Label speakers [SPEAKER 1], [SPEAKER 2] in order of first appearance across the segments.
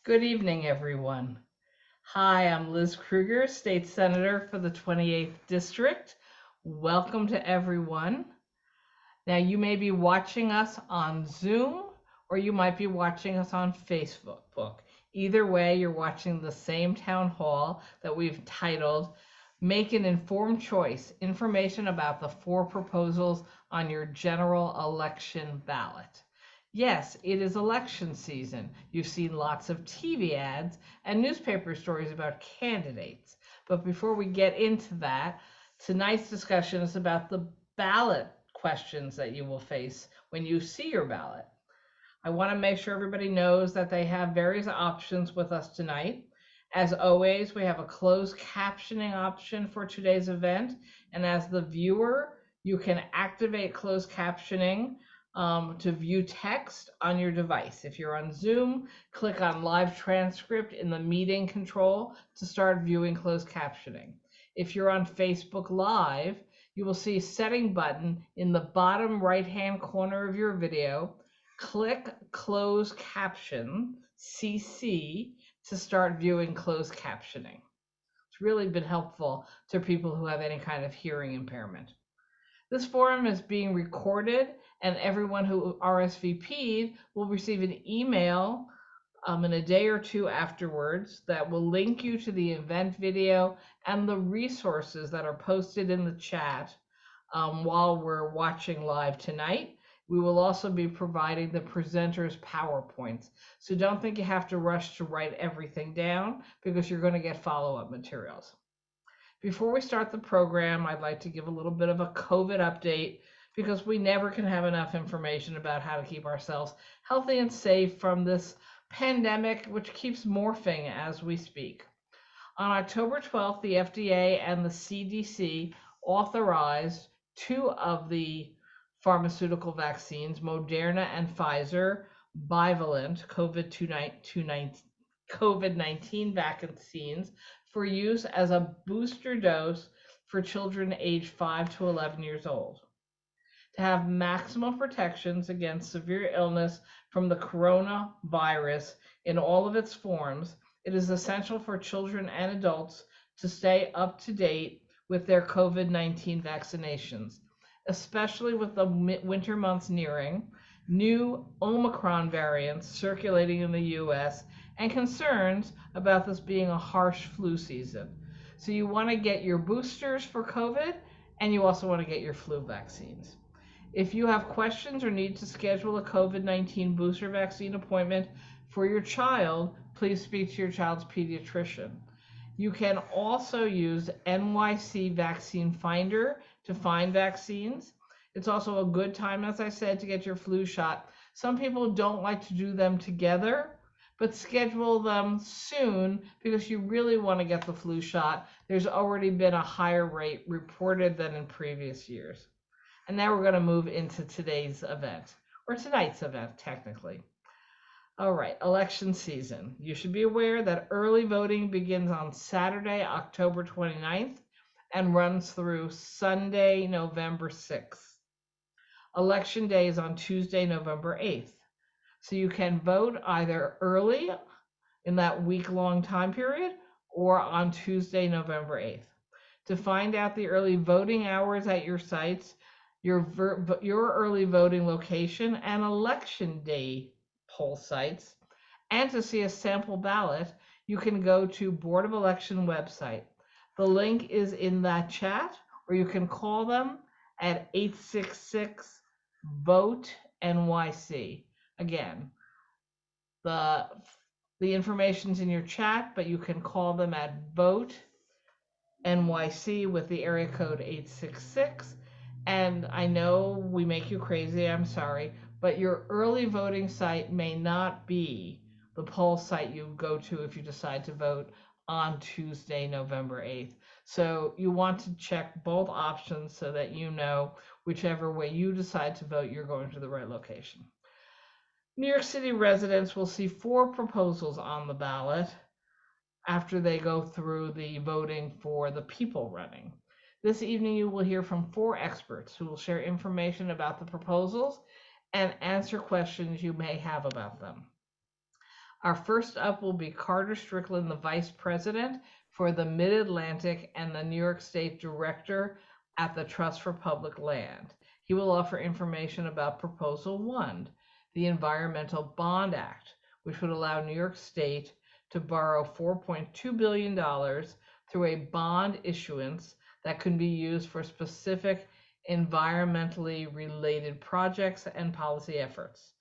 [SPEAKER 1] Good evening, everyone. Hi, I'm Liz Krueger, State Senator for the 28th District. Welcome to everyone. Now, you may be watching us on Zoom or you might be watching us on Facebook. Either way, you're watching the same town hall that we've titled Make an Informed Choice, Information about the 4 proposals on your general election ballot. Yes, it is election season. You've seen lots of TV ads and newspaper stories about candidates. But before we get into that, tonight's discussion is about the ballot questions that you will face when you see your ballot. I want to make sure everybody knows that they have various options with us tonight. As always, we have a closed captioning option for today's event. And as the viewer, you can activate closed captioning to view text on your device. If you're on Zoom, click on live transcript in the meeting control to start viewing closed captioning. If you're on Facebook Live, you will see a setting button in the bottom right-hand corner of your video. Click close caption, CC, to start viewing closed captioning. It's really been helpful to people who have any kind of hearing impairment. This forum is being recorded, and everyone who RSVP'd will receive an email in a day or two afterwards that will link you to the event video and the resources that are posted in the chat while we're watching live tonight. We will also be providing the presenters' PowerPoints. So don't think you have to rush to write everything down because you're going to get follow-up materials. Before we start the program, I'd like to give a little bit of a COVID update because we never can have enough information about how to keep ourselves healthy and safe from this pandemic, which keeps morphing as we speak. On October 12th, the FDA and the CDC authorized 2 of the pharmaceutical vaccines, Moderna and Pfizer, bivalent COVID-19 vaccines for use as a booster dose for children aged 5 to 11 years old. To have maximum protections against severe illness from the coronavirus in all of its forms, it is essential for children and adults to stay up to date with their COVID-19 vaccinations, especially with the winter months nearing, new Omicron variants circulating in the US, and concerns about this being a harsh flu season. So you want to get your boosters for COVID, and you also want to get your flu vaccines. If you have questions or need to schedule a COVID-19 booster vaccine appointment for your child, please speak to your child's pediatrician. You can also use NYC Vaccine Finder to find vaccines. It's also a good time, as I said, to get your flu shot. Some people don't like to do them together, but schedule them soon because you really want to get the flu shot. There's already been a higher rate reported than in previous years. And now we're going to move into today's event, or tonight's event, technically. All right, election season. You should be aware that early voting begins on Saturday, October 29th, and runs through Sunday, November 6th. Election day is on Tuesday, November 8th. So you can vote either early in that week-long time period or on Tuesday, November 8th. To find out the early voting hours at your sites, your early voting location, and election day poll sites, and to see a sample ballot, you can go to Board of Election website. The link is in that chat, or you can call them at 866-VOTE-NYC. Again, the information's in your chat, but you can call them at VOTE NYC with the area code 866. And I know we make you crazy, I'm sorry, but your early voting site may not be the poll site you go to if you decide to vote on Tuesday, November 8th. So you want to check both options so that you know whichever way you decide to vote, you're going to the right location. New York City residents will see 4 proposals on the ballot after they go through the voting for the people running. This evening, you will hear from 4 experts who will share information about the proposals and answer questions you may have about them. Our first up will be Carter Strickland, the Vice President for the Mid-Atlantic and the New York State Director at the Trust for Public Land. He will offer information about Proposal 1, the Environmental Bond Act, which would allow New York State to borrow $4.2 billion through a bond issuance that could be used for specific environmentally related projects and policy efforts.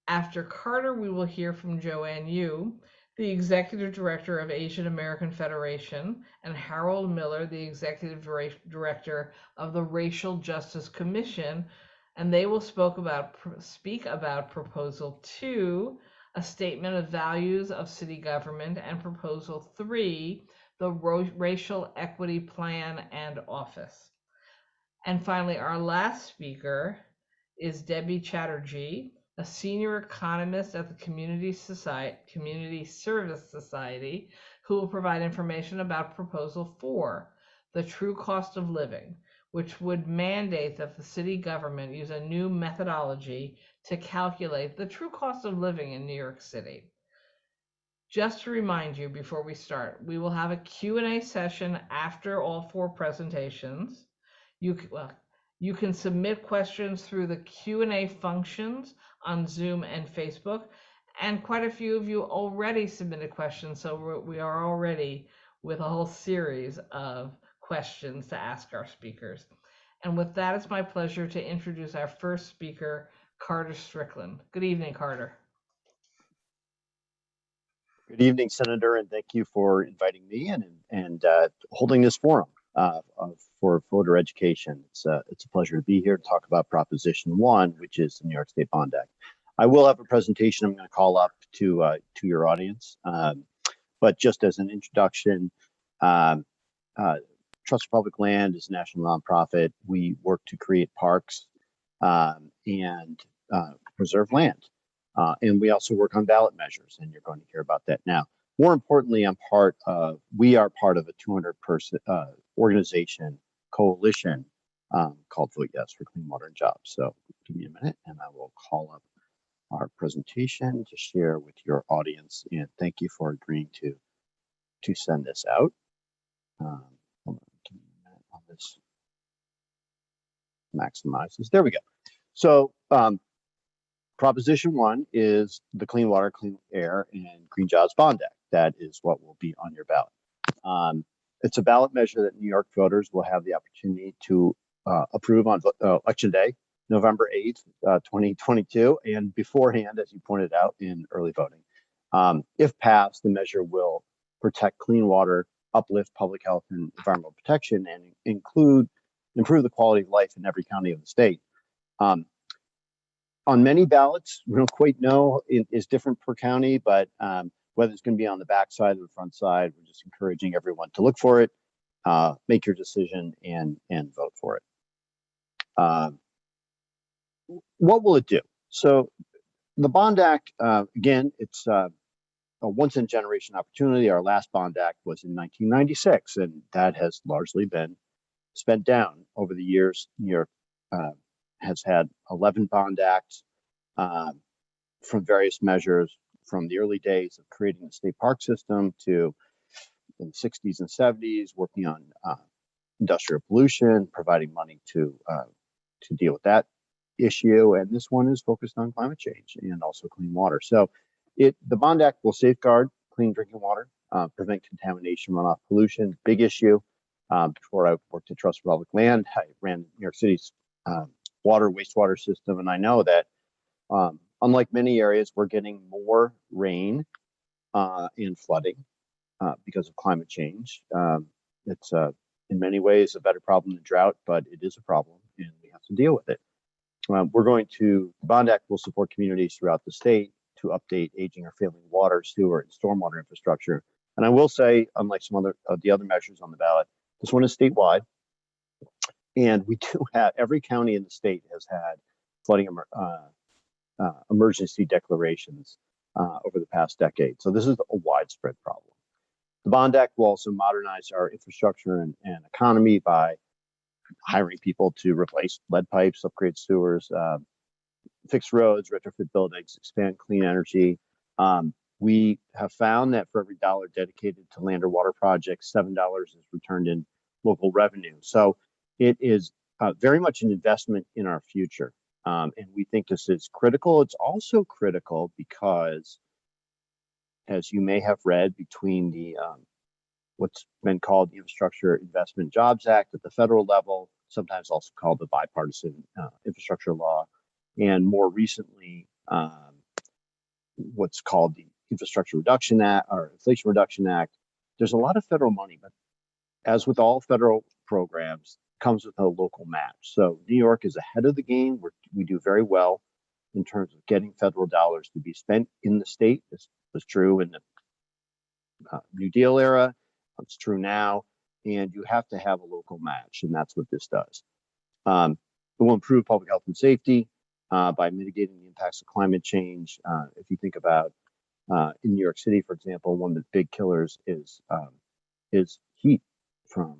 [SPEAKER 1] After Carter, we will hear from Joanne Yu, the Executive Director of Asian American Federation, and Harrold Miller, the Executive Director of the Racial Justice Commission, and they will speak about Proposal 2, a statement of values of city government, and Proposal 3, the Racial Equity Plan and Office. And finally, our last speaker is Debbie Chatterjee, a senior economist at the Community Service Society, who will provide information about Proposal 4, the true cost of living, which would mandate that the city government use a new methodology to calculate the true cost of living in New York City. Just to remind you before we start, we will have a Q&A session after all 4 presentations. You can submit questions through the Q&A functions on Zoom and Facebook, and quite a few of you already submitted questions, so we are already with a whole series of questions to ask our speakers. And with that, it's my pleasure to introduce our first speaker, Carter Strickland. Good evening, Carter.
[SPEAKER 2] Good evening, Senator, and thank you for inviting me and holding this forum for voter education. It's a pleasure to be here to talk about Proposition 1, which is the New York State Bond Act. I will have a presentation I'm going to call up to your audience, but just as an introduction, Trust for Public Land is a national nonprofit. We work to create parks and preserve land. And we also work on ballot measures, and you're going to hear about that now. More importantly, we are part of a 200-person organization coalition called Vote Yes for Clean Water and Jobs. So give me a minute, and I will call up our presentation to share with your audience. And thank you for agreeing to send this out. Hold on, give me a minute on this. Maximizes. There we go. So. Proposition 1 is the Clean Water, Clean Air, and Green Jobs Bond Act. That is what will be on your ballot. It's a ballot measure that New York voters will have the opportunity to approve on Election Day, November 8th, 2022, and beforehand, as you pointed out, in early voting. If passed, the measure will protect clean water, uplift public health and environmental protection, and improve the quality of life in every county of the state. On many ballots, we don't quite know, is different per county, but whether it's going to be on the back side or the front side, we're just encouraging everyone to look for it, make your decision, and vote for it. What will it do? So the Bond Act, again, it's a once-in-a-generation opportunity. Our last Bond Act was in 1996, and that has largely been spent down over the years. New York has had 11 bond acts from various measures, from the early days of creating the state park system to in the 60s and 70s, working on industrial pollution, providing money to deal with that issue. And this one is focused on climate change and also clean water. So the Bond Act will safeguard clean drinking water, prevent contamination, runoff, pollution, big issue. Before I worked at Trust for Public Land, I ran New York City's water, wastewater system. And I know that unlike many areas, we're getting more rain and flooding because of climate change. It's in many ways a better problem than drought, but it is a problem and we have to deal with it. The Bond Act will support communities throughout the state to update aging or failing water, sewer, and stormwater infrastructure. And I will say, unlike some of the other measures on the ballot, this one is statewide. And we do have, every county in the state has had flooding emergency declarations over the past decade. So this is a widespread problem. The Bond Act will also modernize our infrastructure and economy by hiring people to replace lead pipes, upgrade sewers, fix roads, retrofit buildings, expand clean energy. We have found that for every dollar dedicated to land or water projects, $7 is returned in local revenue. So it is very much an investment in our future. And we think this is critical. It's also critical because, as you may have read, between the what's been called the Infrastructure Investment Jobs Act at the federal level, sometimes also called the bipartisan infrastructure law, and more recently, what's called the Infrastructure Reduction Act or Inflation Reduction Act. There's a lot of federal money, but as with all federal programs, comes with a local match. So New York is ahead of the game. We do very well in terms of getting federal dollars to be spent in the state. This was true in the New Deal era. It's true now. And you have to have a local match, and that's what this does. It will improve public health and safety by mitigating the impacts of climate change. If you think about in New York City, for example, one of the big killers is heat from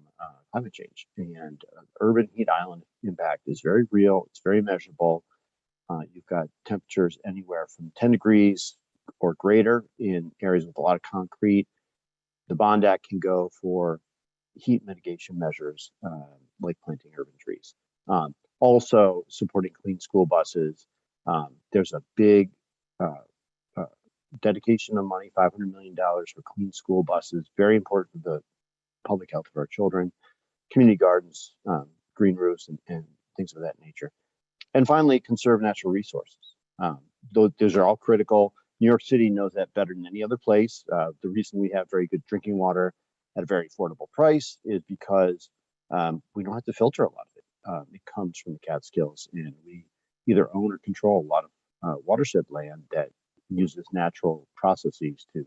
[SPEAKER 2] climate change, and urban heat island impact is very real. It's very measurable. You've got temperatures anywhere from 10 degrees or greater in areas with a lot of concrete. The Bond Act can go for heat mitigation measures like planting urban trees. Also supporting clean school buses. There's a big dedication of money, $500 million for clean school buses, very important for the public health of our children, community gardens, green roofs, and things of that nature. And finally, conserve natural resources. Those are all critical. New York City knows that better than any other place. The reason we have very good drinking water at a very affordable price is because we don't have to filter a lot of it. It comes from the Catskills, and we either own or control a lot of watershed land that uses natural processes to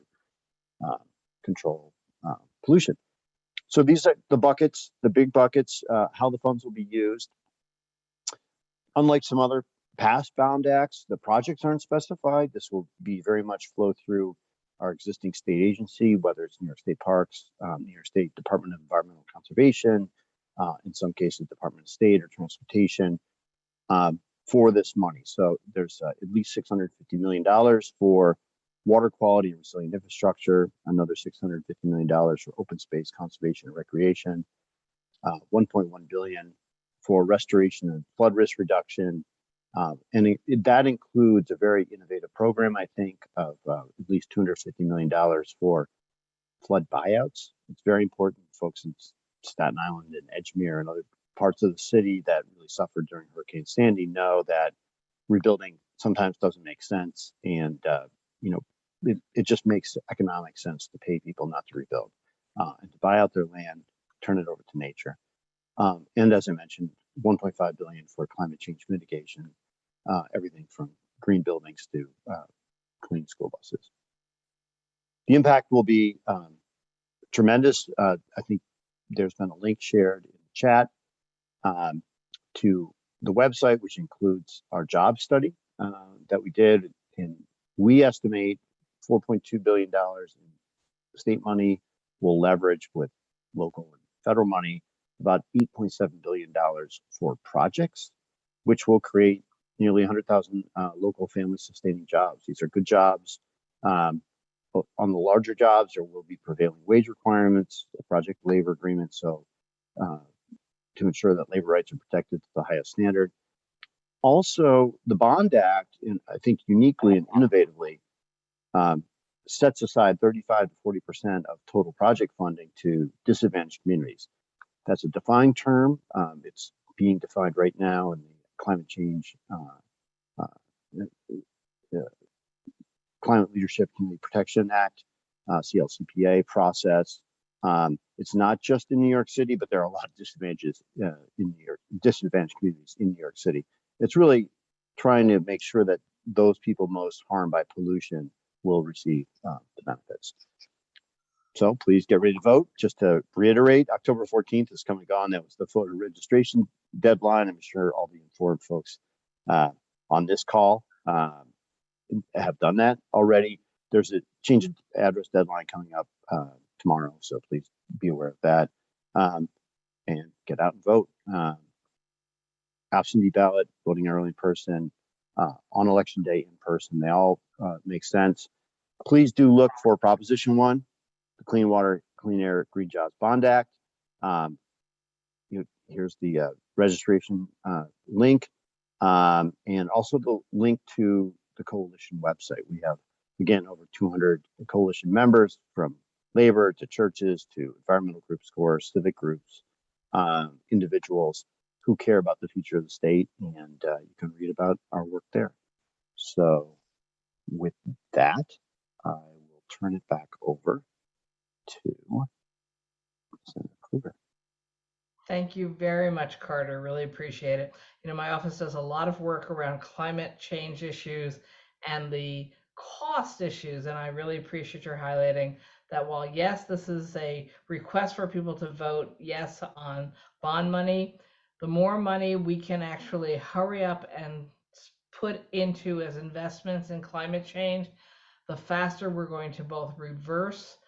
[SPEAKER 2] control pollution. So these are the buckets, the big buckets, how the funds will be used. Unlike some other past Bond Acts, the projects aren't specified. This will be very much flow through our existing state agency, whether it's New York State Parks, New York State Department of Environmental Conservation, in some cases, Department of State or Transportation, for this money. So there's at least $650 million for water quality and resilient infrastructure, another $650 million for open space conservation and recreation, $1.1 billion for restoration and flood risk reduction. And that includes a very innovative program, I think, of at least $250 million for flood buyouts. It's very important. Folks in Staten Island and Edgemere and other parts of the city that really suffered during Hurricane Sandy know that rebuilding sometimes doesn't make sense. And, it just makes economic sense to pay people not to rebuild and to buy out their land, turn it over to nature. And as I mentioned, $1.5 billion for climate change mitigation, everything from green buildings to clean school buses. The impact will be tremendous. I think there's been a link shared in the chat to the website, which includes our job study that we did. And we estimate $4.2 billion in state money will leverage with local and federal money, about $8.7 billion for projects, which will create nearly 100,000 local family sustaining jobs. These are good jobs. On the larger jobs, there will be prevailing wage requirements, project labor agreements, so to ensure that labor rights are protected to the highest standard. Also, the Bond Act, and I think uniquely and innovatively, sets aside 35 to 40% of total project funding to disadvantaged communities. That's a defined term. It's being defined right now in the Climate Change, Climate Leadership Community Protection Act, CLCPA process. It's not just in New York City, but there are a lot of disadvantaged communities in New York City. It's really trying to make sure that those people most harmed by pollution will receive the benefits. So please get ready to vote. Just to reiterate, October 14th is coming on. That was the voter registration deadline. I'm sure all the informed folks on this call have done that already. There's a change of address deadline coming up tomorrow, so please be aware of that and get out and vote. Absentee ballot, voting early in person, on election day in person, they all make sense. please do look for Proposition 1, the Clean Water, Clean Air, Green Jobs Bond Act. Here's the registration link, and also the link to the coalition website. We have, again, over 200 coalition members, from labor to churches to environmental groups, scores, civic groups, individuals who care about the future of the state, and you can read about our work there. So with that, I will turn it back over to Senator Krueger.
[SPEAKER 1] Thank you very much, Carter. Really appreciate it. My office does a lot of work around climate change issues and the cost issues, and I really appreciate your highlighting that while, yes, this is a request for people to vote yes on bond money, the more money we can actually hurry up and put into as investments in climate change, the faster we're going to both reverse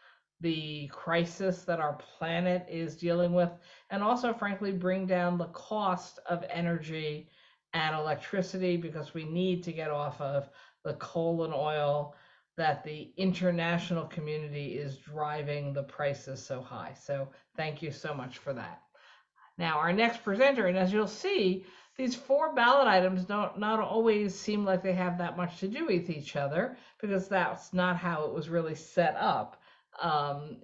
[SPEAKER 1] the crisis that our planet is dealing with, and also, frankly, bring down the cost of energy and electricity, because we need to get off of the coal and oil that the international community is driving the prices so high. So thank you so much for that. Now, our next presenter, and as you'll see, these 4 ballot items don't not always seem like they have that much to do with each other, because that's not how it was really set up.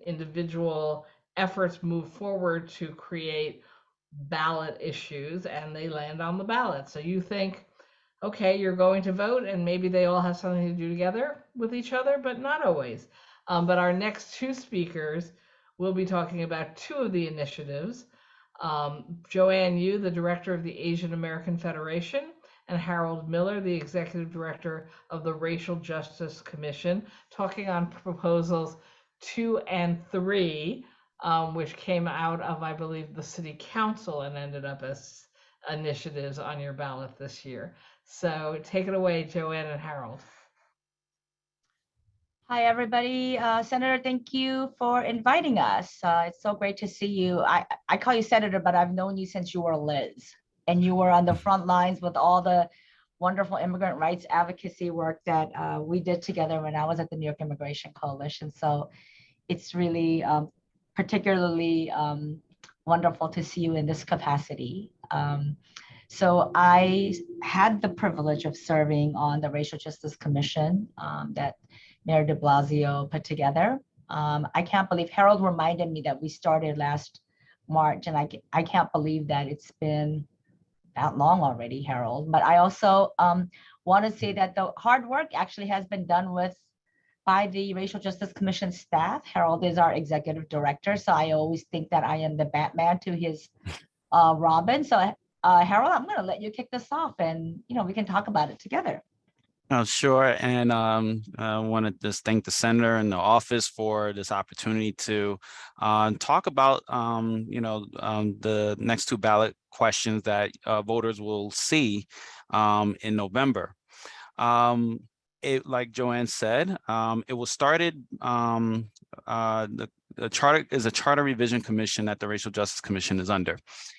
[SPEAKER 1] Individual efforts move forward to create ballot issues, and they land on the ballot. So you think, okay, you're going to vote, and maybe they all have something to do together with each other, but not always. But our next 2 speakers will be talking about 2 of the initiatives. Joanne Yu, the director of the Asian American Federation, and Harrold Miller, the executive director of the Racial Justice Commission, talking on proposals 2 and 3, which came out of, I believe, the city council and ended up as initiatives on your ballot this year. So take it away, Joanne and Harrold.
[SPEAKER 3] Hi, everybody. Senator, thank you for inviting us. It's so great to see you. I call you Senator, but I've known you since you were Liz, and you were on the front lines with all the wonderful immigrant rights advocacy work that we did together when I was at the New York Immigration Coalition. So it's really particularly wonderful to see you in this capacity. So I had the privilege of serving on the Racial Justice Commission that Mayor de Blasio put together. I can't believe, Harrold reminded me that we started last March, and I can't believe that it's been that long already, Harrold. But I also want to say that the hard work actually has been done by the Racial Justice Commission staff. Harrold is our executive director, so I always think that I am the Batman to his Robin. So Harrold, I'm going to let you kick this off, and we can talk about it together.
[SPEAKER 4] Sure. And I want to just thank the senator and the office for this opportunity to talk about, the next 2 ballot questions that voters will see in November. Like Joanne said, it was started, the charter is a charter revision commission that the Racial Justice Commission is under.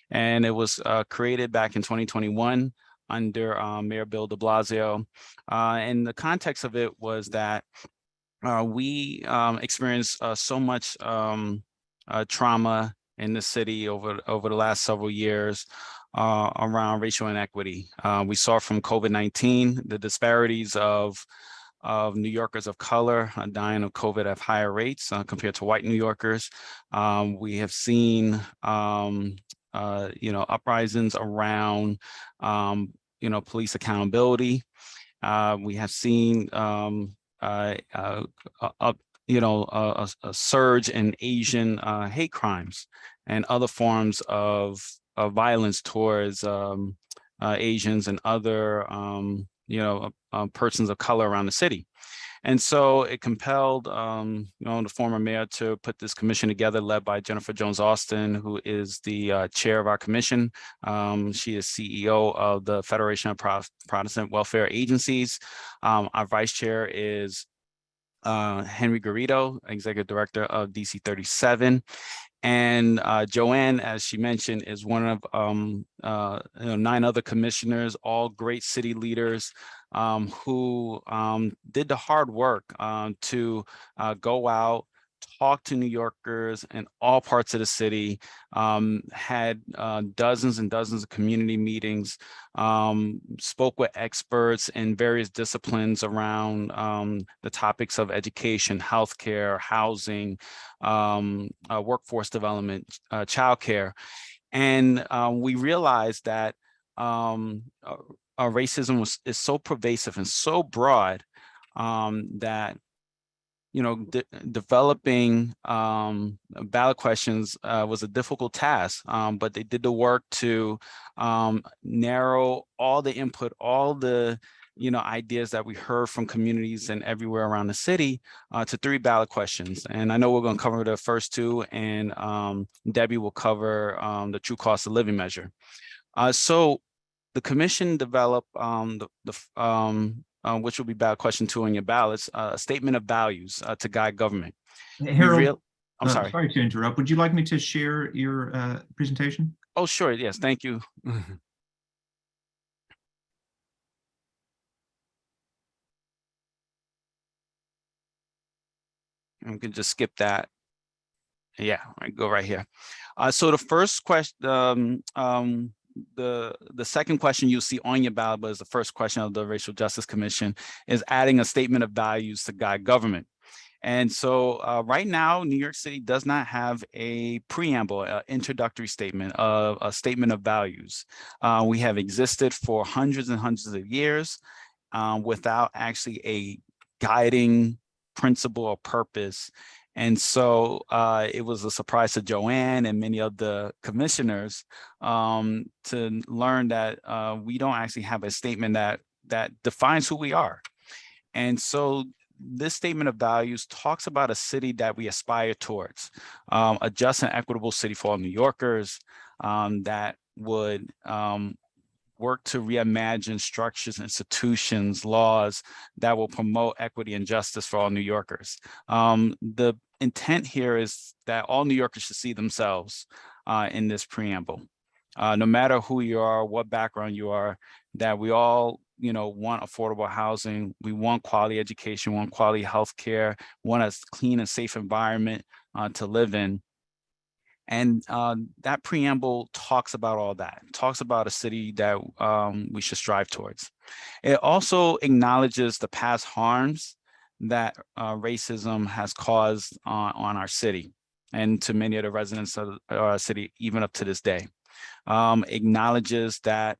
[SPEAKER 4] And it was created back in 2021 under Mayor Bill de Blasio. And the context of it was that we experienced so much trauma in the city over the last several years around racial inequity. We saw from COVID-19 the disparities of New Yorkers of color dying of COVID at higher rates compared to white New Yorkers. We have seen uprisings around police accountability. We have seen a surge in Asian hate crimes and other forms of violence towards Asians and other persons of color around the city. And so it compelled the former mayor to put this commission together, led by Jennifer Jones Austin, who is the chair of our commission. She is CEO of the Federation of Protestant Welfare Agencies. Our vice chair is Henry Garrido, executive director of DC 37. And Joanne, as she mentioned, is one of 9 other commissioners, all great city leaders who did the hard work to go out, talk to New Yorkers in all parts of the city, had dozens and dozens of community meetings, spoke with experts in various disciplines around the topics of education, healthcare, housing, workforce development, childcare. And we realized that racism is so pervasive and so broad that developing ballot questions was a difficult task, but they did the work to narrow all the input, all the ideas that we heard from communities and everywhere around the city to 3 ballot questions. And I know we're going to cover the first 2, and Debbie will cover the true cost of living measure. So the commission developed which will be ballot question 2 on your ballots, a statement of values to guide government.
[SPEAKER 5] Harold,
[SPEAKER 4] I'm sorry.
[SPEAKER 5] Sorry to interrupt. Would you like me to share your presentation?
[SPEAKER 4] Oh, sure. Yes. Thank you. We can just skip that. Yeah, go right here. So the first question, the second question you see on your ballot, but is the first question of the Racial Justice Commission, is adding a statement of values to guide government. And so right now, New York City does not have a preamble, an introductory statement, a statement of values. We have existed for hundreds and hundreds of years without actually a guiding principle or purpose. And so it was a surprise to Joanne and many of the commissioners to learn that we don't actually have a statement that defines who we are. And so this statement of values talks about a city that we aspire towards, a just and equitable city for all New Yorkers that would work to reimagine structures, institutions, laws that will promote equity and justice for all New Yorkers. The intent here is that all New Yorkers should see themselves in this preamble. No matter who you are, what background you are, that we all want affordable housing, we want quality education, want quality healthcare, want a clean and safe environment to live in. And that preamble talks about all that, talks about a city that we should strive towards. It also acknowledges the past harms that racism has caused on our city and to many of the residents of our city, even up to this day. Acknowledges that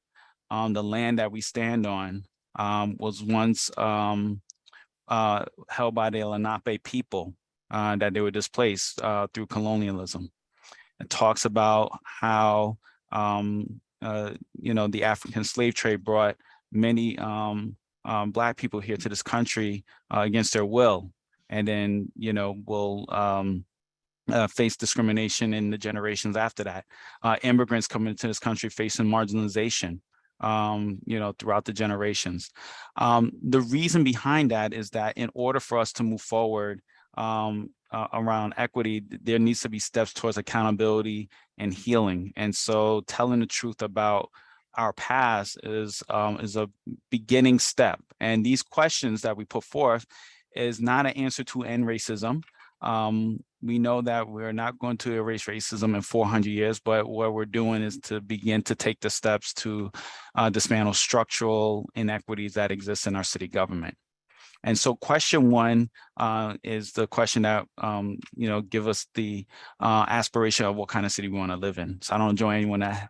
[SPEAKER 4] the land that we stand on was once held by the Lenape people, that they were displaced through colonialism. It talks about how the African slave trade brought many Black people here to this country against their will, and then will face discrimination in the generations after that. Immigrants coming into this country facing marginalization, throughout the generations. The reason behind that is that in order for us to move forward around equity, there needs to be steps towards accountability and healing. And so telling the truth about our past is a beginning step. And these questions that we put forth is not an answer to end racism. We know that we're not going to erase racism in 400 years, but what we're doing is to begin to take the steps to dismantle structural inequities that exist in our city government. And so question 1 is the question that, give us the aspiration of what kind of city we want to live in. So I don't join anyone that.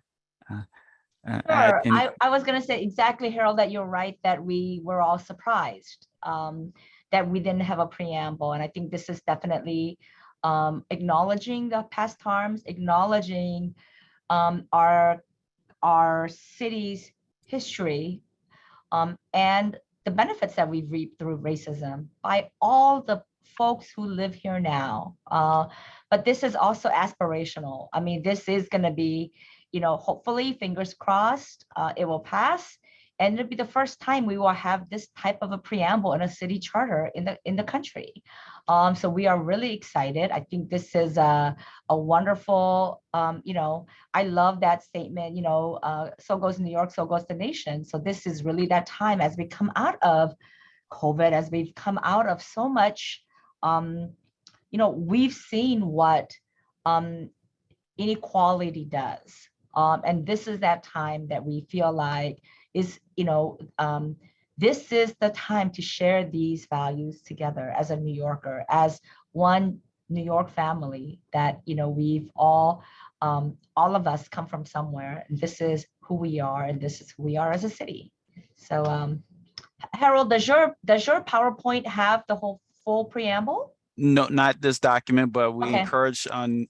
[SPEAKER 3] Sure. I was going to say exactly, Harold, that you're right, that we were all surprised that we didn't have a preamble. And I think this is definitely acknowledging the past harms, acknowledging our city's history and the benefits that we've reaped through racism by all the folks who live here now. But this is also aspirational. I mean, this is going to be, hopefully, fingers crossed, it will pass. And it'll be the first time we will have this type of a preamble in a city charter in the country. So we are really excited. I think this is a wonderful, I love that statement, so goes New York, so goes the nation. So this is really that time as we come out of COVID, as we've come out of so much, we've seen what inequality does. And this is that time that we feel like is, this is the time to share these values together as a New Yorker, as one New York family that, we've all of us come from somewhere. And this is who we are, and this is who we are as a city. So Harold, does your PowerPoint have the whole full preamble?
[SPEAKER 4] No, not this document, but we
[SPEAKER 3] Okay.
[SPEAKER 4] encourage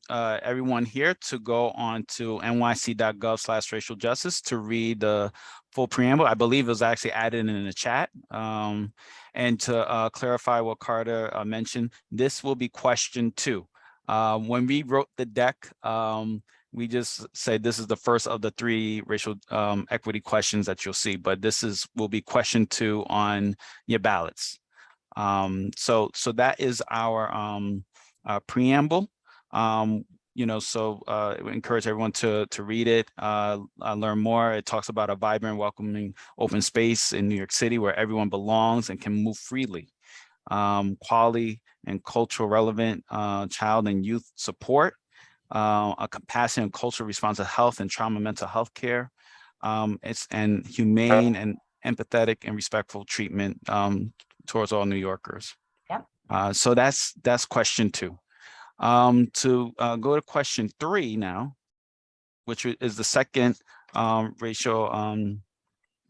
[SPEAKER 4] everyone here to go on to nyc.gov/racial justice to read the full preamble. I believe it was actually added in the chat. And to clarify what Carter mentioned, this will be question 2. When we wrote the deck, we just said this is the first of the 3 racial equity questions that you'll see, but this will be question 2 on your ballots. So that is our preamble. We encourage everyone to read it, learn more. It talks about a vibrant, welcoming, open space in New York City where everyone belongs and can move freely. Quality and cultural relevant child and youth support, a compassionate and cultural response to health and trauma mental health care, and humane and empathetic and respectful treatment towards all New Yorkers.
[SPEAKER 3] Yep.
[SPEAKER 4] So that's question 2. To go to question 3 now, which is the second racial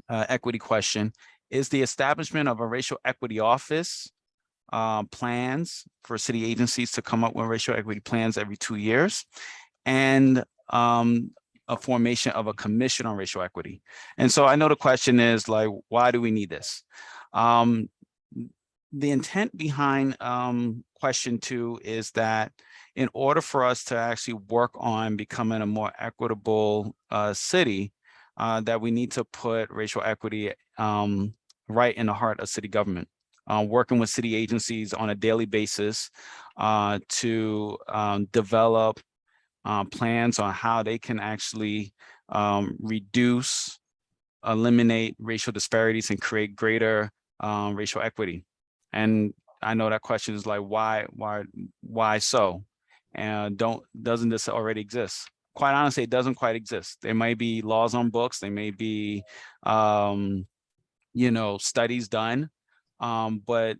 [SPEAKER 4] equity question, is the establishment of a racial equity office, plans for city agencies to come up with racial equity plans every 2 years, and a formation of a commission on racial equity. And so I know the question is like, why do we need this? The intent behind question 2 is that in order for us to actually work on becoming a more equitable city, that we need to put racial equity right in the heart of city government, working with city agencies on a daily basis to develop plans on how they can actually reduce, eliminate racial disparities and create greater racial equity. And I know that question is like, why so? And doesn't this already exist? Quite honestly, it doesn't quite exist. There might be laws on books, there may be studies done, but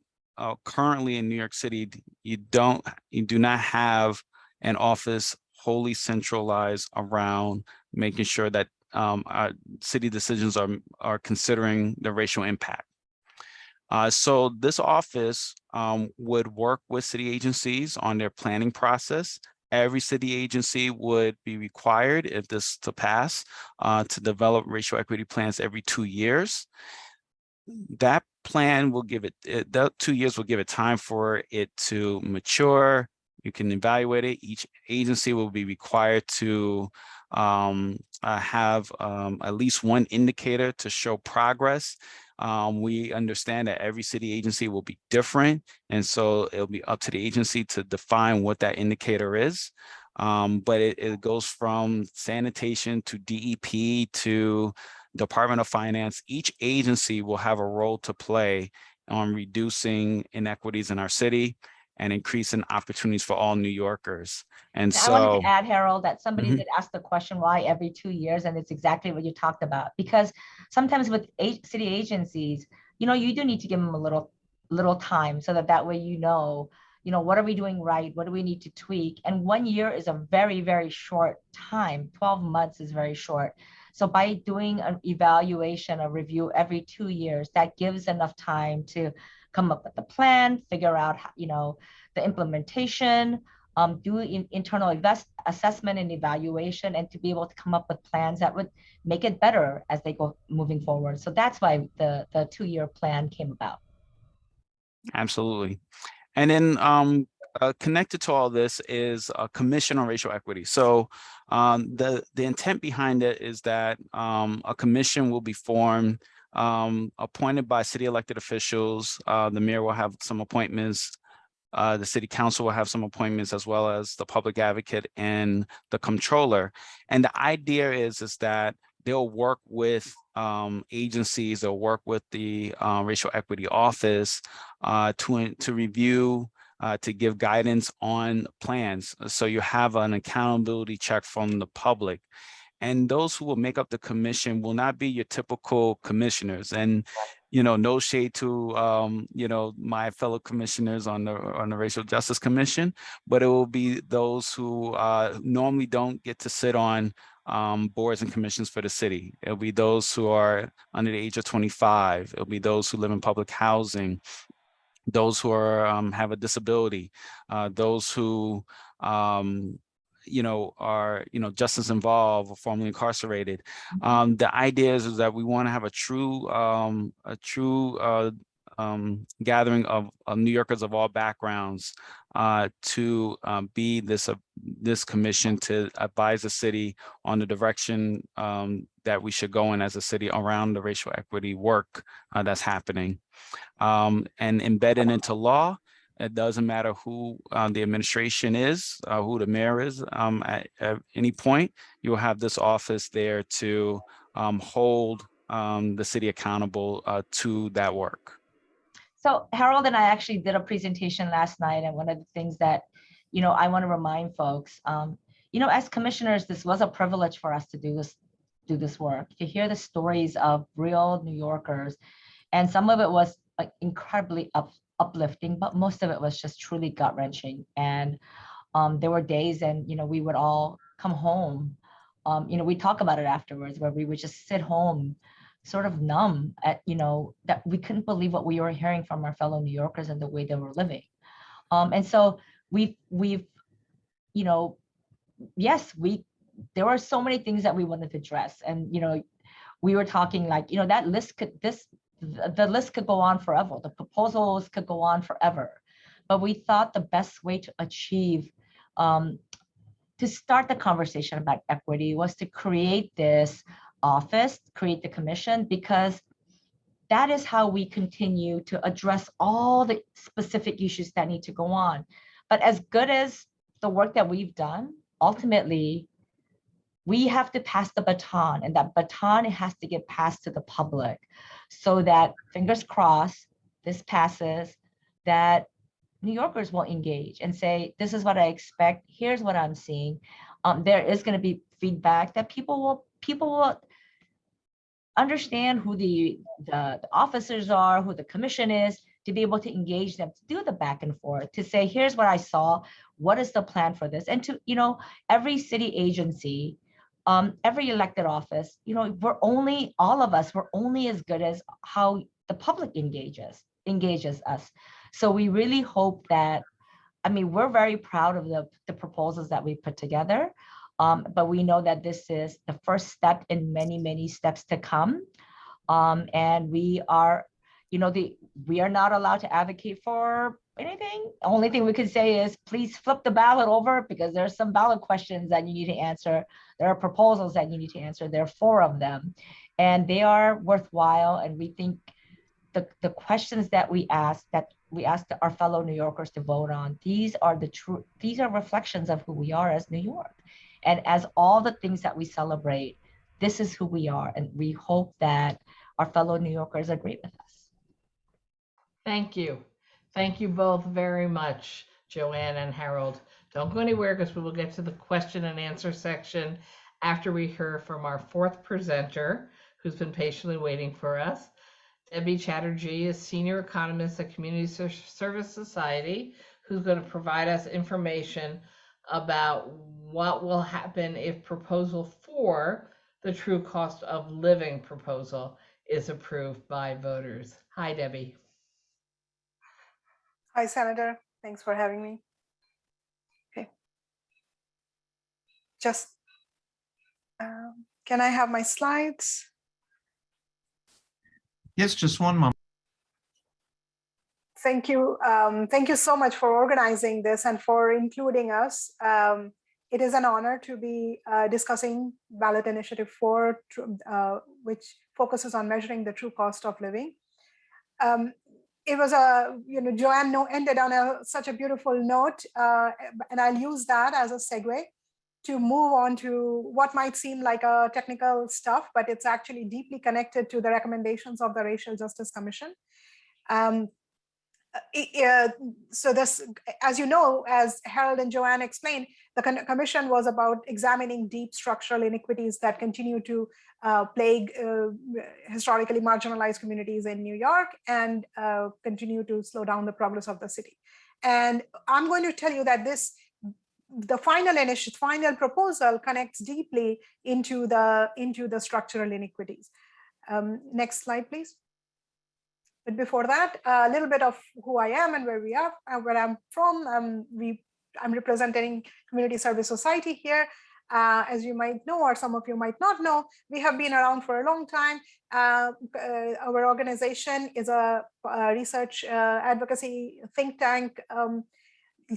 [SPEAKER 4] currently in New York City, you do not have an office wholly centralized around making sure that our city decisions are considering the racial impact. So this office would work with city agencies on their planning process. Every city agency would be required, if this to pass, to develop racial equity plans every 2 years. That plan will give that 2 years will give it time for it to mature. You can evaluate it. Each agency will be required to have at least one indicator to show progress. We understand that every city agency will be different, and so it'll be up to the agency to define what that indicator is. But it goes from sanitation to DEP to Department of Finance. Each agency will have a role to play on reducing inequities in our city and increasing opportunities for all New Yorkers. And so
[SPEAKER 3] I wanted to add, Harold, that somebody did ask the question, why every 2 years? And it's exactly what you talked about, because sometimes with city agencies, you do need to give them a little time so that way, what are we doing right? What do we need to tweak? And 1 year is a very, very short time. 12 months is very short. So by doing an evaluation, a review every 2 years, that gives enough time to come up with a plan, figure out, the implementation, do internal assessment and evaluation, and to be able to come up with plans that would make it better as they go moving forward. So that's why the 2-year plan came about.
[SPEAKER 4] Absolutely. And then connected to all this is a commission on racial equity. So the intent behind it is that a commission will be formed appointed by city elected officials. The mayor will have some appointments. The city council will have some appointments, as well as the public advocate and the comptroller. And the idea is that they'll work with agencies, they'll work with the racial equity office to review, to give guidance on plans. So you have an accountability check from the public. And those who will make up the commission will not be your typical commissioners. And, you know, no shade to, you know, my fellow commissioners on the Racial Justice Commission, but it will be those who normally don't get to sit on boards and commissions for the city. It'll be those who are under the age of 25. It'll be those who live in public housing, those who are have a disability, those who you know, are, you know, justice involved or formerly incarcerated. The idea is that we want to have a true gathering of New Yorkers of all backgrounds to be this commission to advise the city on the direction that we should go in as a city around the racial equity work that's happening. And embedded into law, it doesn't matter who the administration is, who the mayor is. At any point, you'll have this office there to hold the city accountable to that work.
[SPEAKER 3] So Harrold and I actually did a presentation last night, and one of the things that, you know, I want to remind folks, you know, as commissioners, this was a privilege for us to do this work, to hear the stories of real New Yorkers, and some of it was like incredibly uplifting, but most of it was just truly gut-wrenching. And there were days, and you know, we would all come home. You know, we talk about it afterwards, where we would just sit home, sort of numb at, you know, that we couldn't believe what we were hearing from our fellow New Yorkers and the way they were living. And so we've, you know, yes, there were so many things that we wanted to address, and you know, we were talking like, you know, that list the list could go on forever. The proposals could go on forever. But we thought the best way to achieve, to start the conversation about equity was to create this office, create the commission, because that is how we continue to address all the specific issues that need to go on. But as good as the work that we've done, ultimately, we have to pass the baton, and that baton has to get passed to the public, so that, fingers crossed, this passes, that New Yorkers will engage and say, this is what I expect, here's what I'm seeing. There is going to be feedback that people will understand who the officers are, who the commission is, to be able to engage them, to do the back and forth, to say, here's what I saw, what is the plan for this? And to, you know, every city agency, every elected office, you know, all of us, we're only as good as how the public engages us. So we really hope that, I mean, we're very proud of the proposals that we put together, but we know that this is the first step in many, many steps to come. And we are, you know, we are not allowed to advocate for anything. The only thing we can say is, please flip the ballot over, because there's some ballot questions that you need to answer. There are proposals that you need to answer. There are 4 of them, and they are worthwhile. And we think the questions that we ask our fellow New Yorkers to vote on, these are reflections of who we are as New York. And as all the things that we celebrate, this is who we are. And we hope that our fellow New Yorkers agree with us.
[SPEAKER 1] Thank you. Thank you both very much, Joanne and Harrold. Don't go anywhere, because we will get to the question and answer section after we hear from our 4th presenter, who's been patiently waiting for us. Debbie Chatterjee is Senior Economist at Community Service Society, who's going to provide us information about what will happen if Proposal 4, the True Cost of Living proposal, is approved by voters. Hi, Debbie.
[SPEAKER 6] Hi, Senator. Thanks for having me. Okay. Just, can I have my slides?
[SPEAKER 5] Yes, just one moment.
[SPEAKER 6] Thank you. Thank you so much for organizing this and for including us. It is an honor to be discussing Ballot Initiative 4, which focuses on measuring the true cost of living. It was Joanne ended on such a beautiful note, and I'll use that as a segue to move on to what might seem like a technical stuff, but it's actually deeply connected to the recommendations of the Racial Justice Commission. So this, as you know, as Harrold and Joanne explained, the commission was about examining deep structural inequities that continue to plague historically marginalized communities in New York and continue to slow down the progress of the city. And I'm going to tell you that the final proposal connects deeply into the structural inequities. Next slide, please. But before that, a little bit of who I am and where I'm from. I'm representing Community Service Society here. As you might know, or some of you might not know, we have been around for a long time. Our organization is a research advocacy think tank,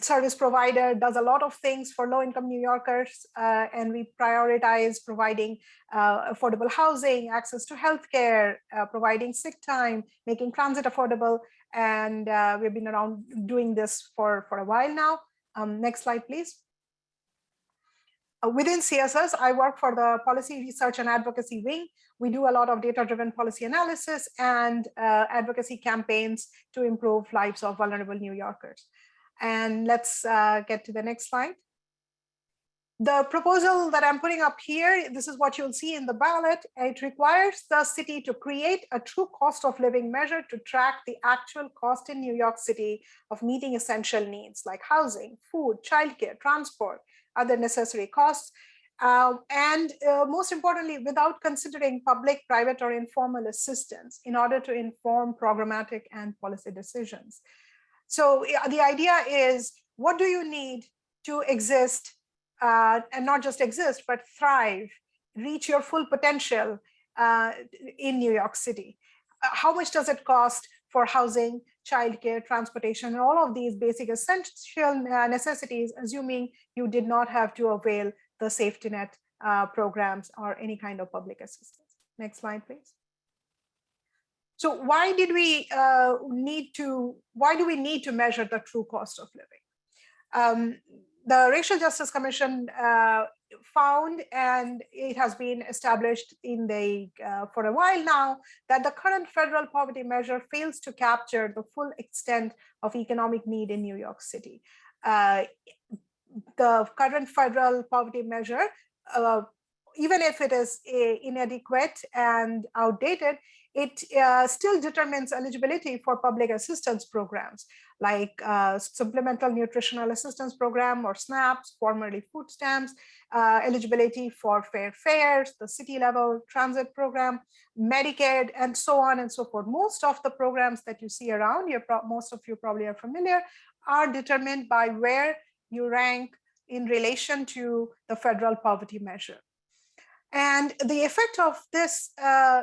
[SPEAKER 6] service provider, does a lot of things for low-income New Yorkers, and we prioritize providing affordable housing, access to healthcare, providing sick time, making transit affordable, and we've been around doing this for a while now. Next slide, please. Within CSS, I work for the Policy Research and Advocacy Wing. We do a lot of data-driven policy analysis and advocacy campaigns to improve lives of vulnerable New Yorkers. And let's get to the next slide. The proposal that I'm putting up here, this is what you'll see in the ballot. It requires the city to create a true cost of living measure to track the actual cost in New York City of meeting essential needs like housing, food, childcare, transport, other necessary costs. And most importantly, without considering public, private, or informal assistance in order to inform programmatic and policy decisions. So the idea is, what do you need to exist, and not just exist, but thrive, reach your full potential in New York City? How much does it cost for housing, childcare, transportation, and all of these basic essential necessities, assuming you did not have to avail the safety net programs or any kind of public assistance? Next slide, please. So why do we need to measure the true cost of living? The Racial Justice Commission found, and it has been established for a while now, that the current federal poverty measure fails to capture the full extent of economic need in New York City. The current federal poverty measure, even if it is inadequate and outdated, it still determines eligibility for public assistance programs like Supplemental Nutritional Assistance Program, or SNAPs, formerly food stamps, eligibility for fair fares, the city level transit program, Medicaid, and so on and so forth. Most of the programs that you see around, most of you probably are familiar, are determined by where you rank in relation to the federal poverty measure. And the effect of this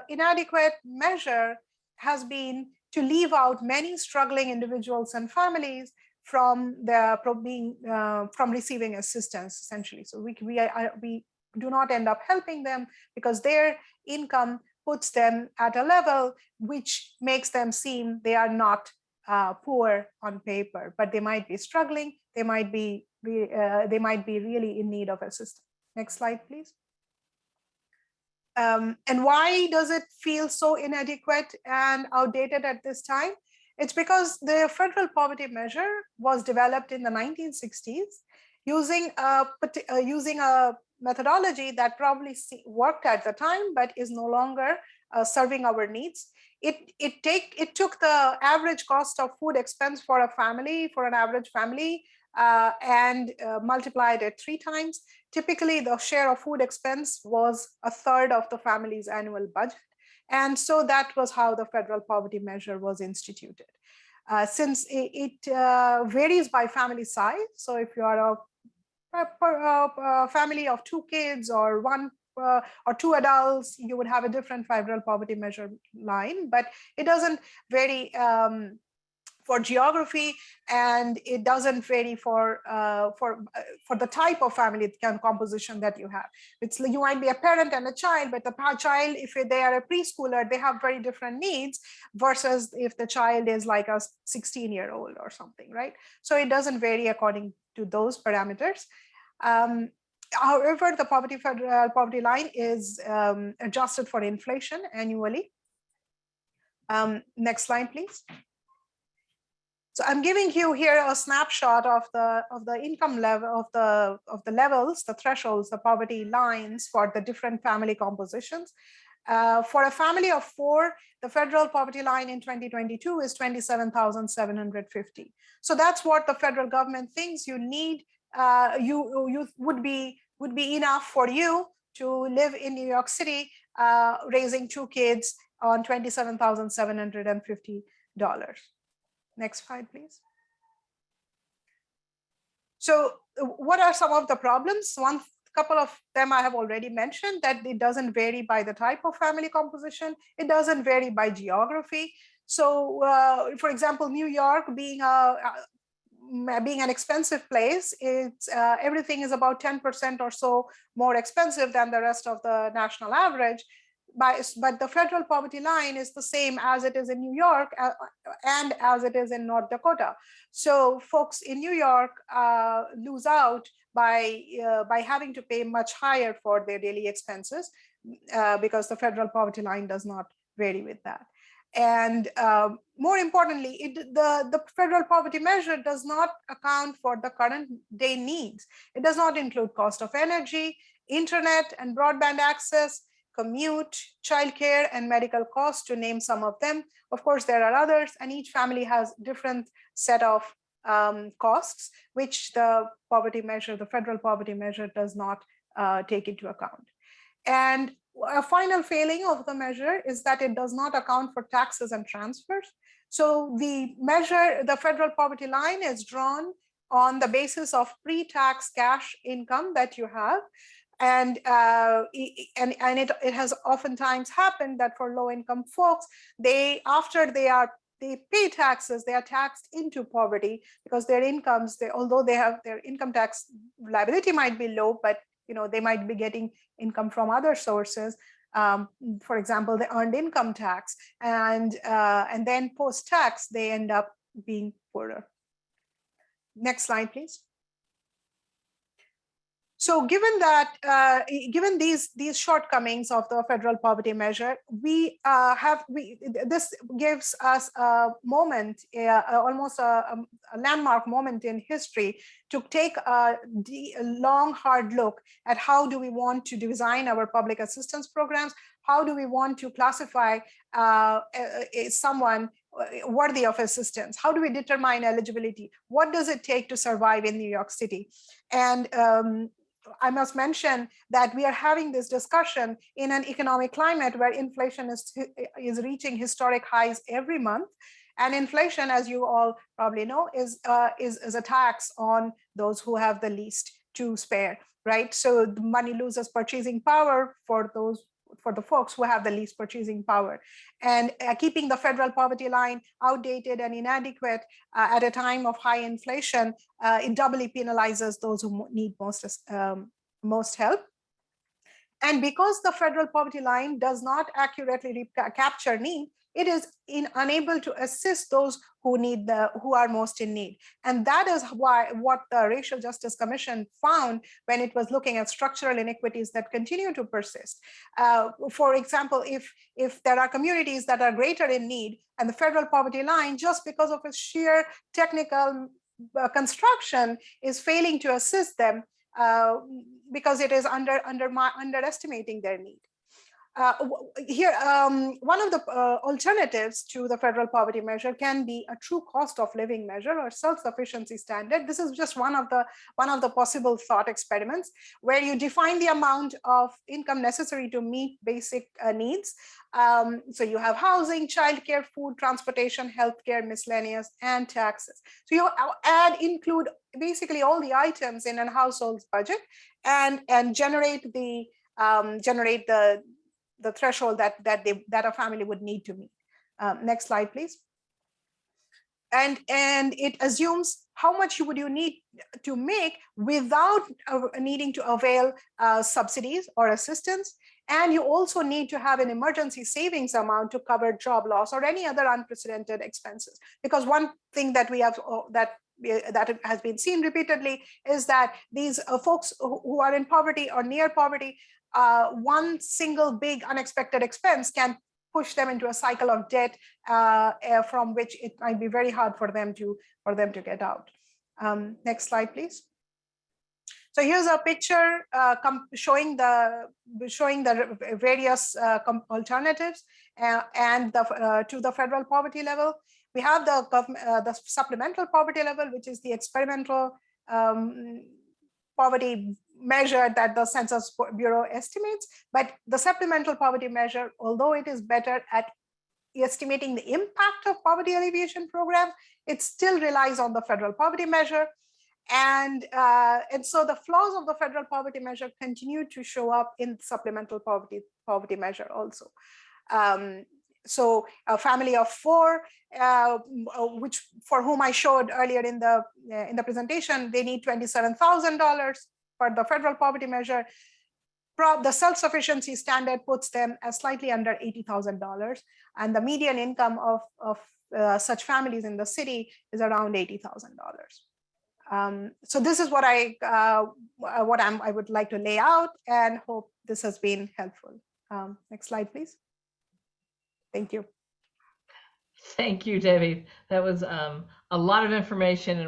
[SPEAKER 6] inadequate measure has been to leave out many struggling individuals and families from receiving assistance, essentially. So we do not end up helping them because their income puts them at a level which makes them seem they are not poor on paper, but they might be struggling. They might be really in need of assistance. Next slide, please. And why does it feel so inadequate and outdated at this time? It's because the federal poverty measure was developed in the 1960s using a methodology that probably worked at the time, but is no longer serving our needs. It took the average cost of food expense for an average family, and multiplied it 3 times. Typically, the share of food expense was a third of the family's annual budget. And so that was how the federal poverty measure was instituted. Since it varies by family size, so if you are a family of 2 kids or 1 or 2 adults, you would have a different federal poverty measure line, but it doesn't vary for geography, and it doesn't vary for the type of family composition that you have. You might be a parent and a child, but the child, if they are a preschooler, they have very different needs versus if the child is like a 16-year-old or something, right? So it doesn't vary according to those parameters. However, the federal poverty line is adjusted for inflation annually. Next slide, please. So I'm giving you here a snapshot of the income level of the levels, the thresholds, the poverty lines for the different family compositions. For a family of 4, the federal poverty line in 2022 is 27,750. So that's what the federal government thinks you need. You would be enough for you to live in New York City, raising 2 kids on $27,750. Next slide, please. So what are some of the problems? One couple of them I have already mentioned, that it doesn't vary by the type of family composition. It doesn't vary by geography. So for example, New York being an expensive place, it's everything is about 10% or so more expensive than the rest of the national average. But the federal poverty line is the same as it is in New York and as it is in North Dakota. So folks in New York lose out by having to pay much higher for their daily expenses because the federal poverty line does not vary with that. And more importantly, the federal poverty measure does not account for the current day needs. It does not include cost of energy, internet and broadband access, commute, childcare, and medical costs, to name some of them. Of course, there are others, and each family has different set of costs, which the federal poverty measure does not take into account. And a final failing of the measure is that it does not account for taxes and transfers. So the measure, the federal poverty line, is drawn on the basis of pre-tax cash income that you have. And it has oftentimes happened that for low-income folks, after they pay taxes, they are taxed into poverty because their incomes, although they have their income tax liability might be low, but they might be getting income from other sources. For example, the earned income tax, and then post-tax they end up being poorer. Next slide, please. So given that, given these shortcomings of the federal poverty measure, this gives us a moment, almost a landmark moment in history, to take a long, hard look at how do we want to design our public assistance programs, how do we want to classify someone worthy of assistance, how do we determine eligibility, what does it take to survive in New York City. And I must mention that we are having this discussion in an economic climate where inflation is reaching historic highs every month. And inflation, as you all probably know, is a tax on those who have the least to spare, right? So the money loses purchasing power for the folks who have the least purchasing power. And keeping the federal poverty line outdated and inadequate at a time of high inflation, it doubly penalizes those who need most help. And because the federal poverty line does not accurately capture need, it is unable to assist those who are most in need. And that is what the Racial Justice Commission found when it was looking at structural inequities that continue to persist. For example, if there are communities that are greater in need and the federal poverty line, just because of its sheer technical construction, is failing to assist them because it is underestimating their need. One of the alternatives to the federal poverty measure can be a true cost of living measure or self-sufficiency standard. This is just one of the possible thought experiments where you define the amount of income necessary to meet basic needs. So you have housing, childcare, food, transportation, healthcare, miscellaneous, and taxes. So you include basically all the items in a household's budget and generate the threshold that a family would need to meet. Next slide, please. and it assumes how much would you need to make without needing to avail subsidies or assistance. And you also need to have an emergency savings amount to cover job loss or any other unprecedented expenses. Because one thing that we have that has been seen repeatedly is that these folks who are in poverty or near poverty, one single big unexpected expense can push them into a cycle of debt from which it might be very hard for them to get out. Next slide, please. So here's a picture showing the various alternatives and to the federal poverty level. We have the supplemental poverty level, which is the experimental poverty measure that the Census Bureau estimates. But the supplemental poverty measure, although it is better at estimating the impact of poverty alleviation programs, it still relies on the federal poverty measure. And so the flaws of the federal poverty measure continue to show up in supplemental poverty measure also. So a family of four, which for whom I showed earlier in the presentation, they need $27,000 for the federal poverty measure. The self-sufficiency standard puts them as slightly under $80,000, and the median income of such families in the city is around $80,000. So this is what I would like to lay out, and hope this has been helpful. Next slide, please. Thank you.
[SPEAKER 1] Thank you, Debbie. That was a lot of information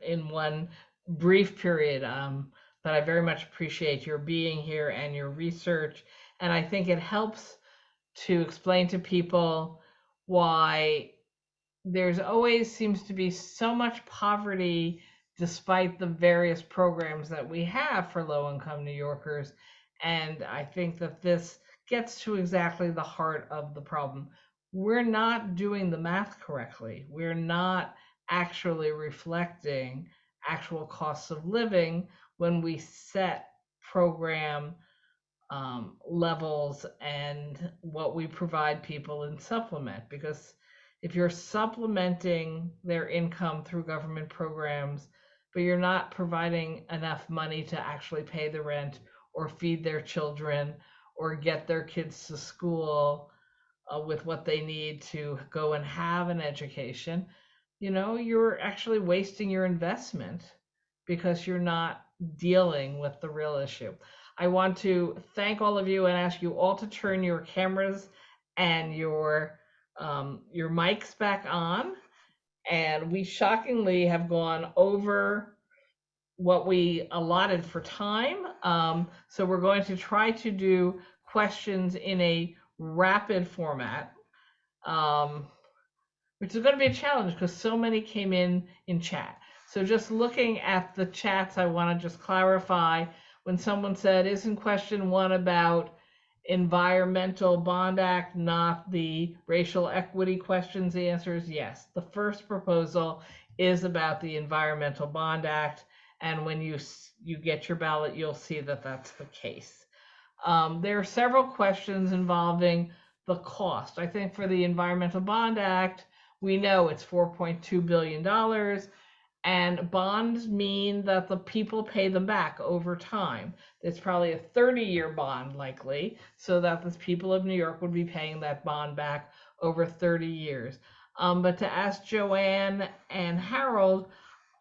[SPEAKER 1] in one brief period. But I very much appreciate your being here and your research. And I think it helps to explain to people why there's always seems to be so much poverty despite the various programs that we have for low-income New Yorkers. And I think that this gets to exactly the heart of the problem. We're not doing the math correctly. We're not actually reflecting actual costs of living when we set program levels and what we provide people in supplement. Because if you're supplementing their income through government programs, but you're not providing enough money to actually pay the rent or feed their children or get their kids to school with what they need to go and have an education, you know, you're actually wasting your investment because you're not dealing with the real issue. I want to thank all of you and ask you all to turn your cameras and your mics back on. And we shockingly have gone over what we allotted for time. So we're going to try to do questions in a rapid format, which is going to be a challenge because so many came in chat. So just looking at the chats, I want to just clarify when someone said, isn't question one about Environmental Bond Act, not the racial equity questions? The answer is yes. The first proposal is about the Environmental Bond Act. And when you get your ballot, you'll see that that's the case. There are several questions involving the cost. I think for the Environmental Bond Act, we know it's $4.2 billion. And bonds mean that the people pay them back over time. It's probably a 30-year bond likely, so that the people of New York would be paying that bond back over 30 years. But to ask Joanne and Harrold,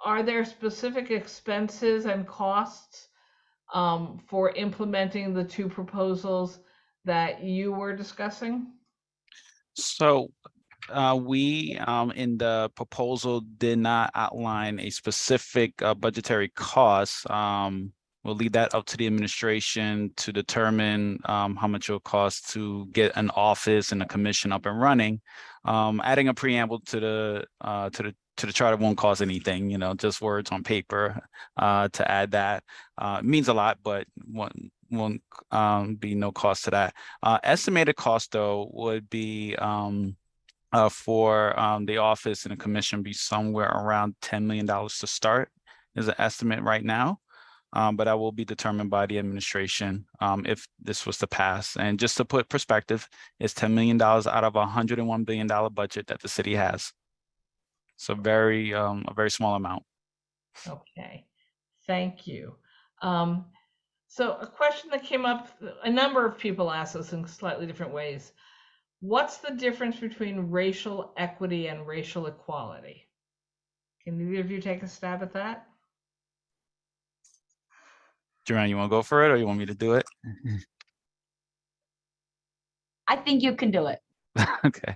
[SPEAKER 1] are there specific expenses and costs for implementing the two proposals that you were discussing?
[SPEAKER 4] So we in the proposal did not outline a specific budgetary cost. We'll leave that up to the administration to determine how much it will cost to get an office and a commission up and running. Adding a preamble to the charter won't cost anything, you know, just words on paper. To add that means a lot, but won't be no cost to that. Estimated cost though would be for the office and the commission be somewhere around $10 million to start is an estimate right now. But that will be determined by the administration if this was to pass. And just to put perspective, it's $10 million out of a $101 billion budget that the city has. So a very small amount.
[SPEAKER 1] Okay, thank you. So a question that came up, a number of people asked us in slightly different ways. What's the difference between racial equity and racial equality? Can either of you take a stab at that?
[SPEAKER 4] Joanne, you want to go for it or you want me to do it?
[SPEAKER 3] I think you can do it.
[SPEAKER 4] Okay.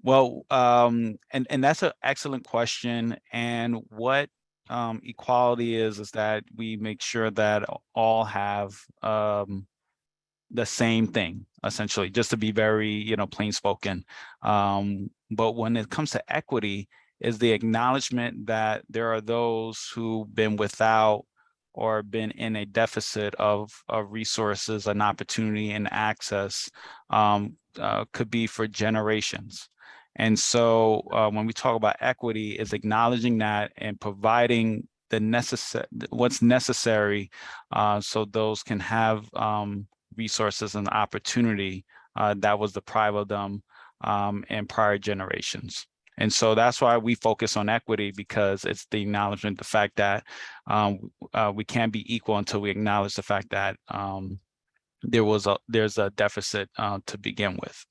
[SPEAKER 4] Well, and that's an excellent question. And what equality is that we make sure that all have the same thing, essentially, just to be very, plain spoken. But when it comes to equity, is the acknowledgement that there are those who've been without or been in a deficit of resources and opportunity and access, could be for generations. And so when we talk about equity, is acknowledging that and providing the what's necessary so those can have resources and opportunity that was deprived of them in prior generations. And so that's why we focus on equity, because it's the acknowledgement, the fact that we can't be equal until we acknowledge the fact that there's a deficit to begin with.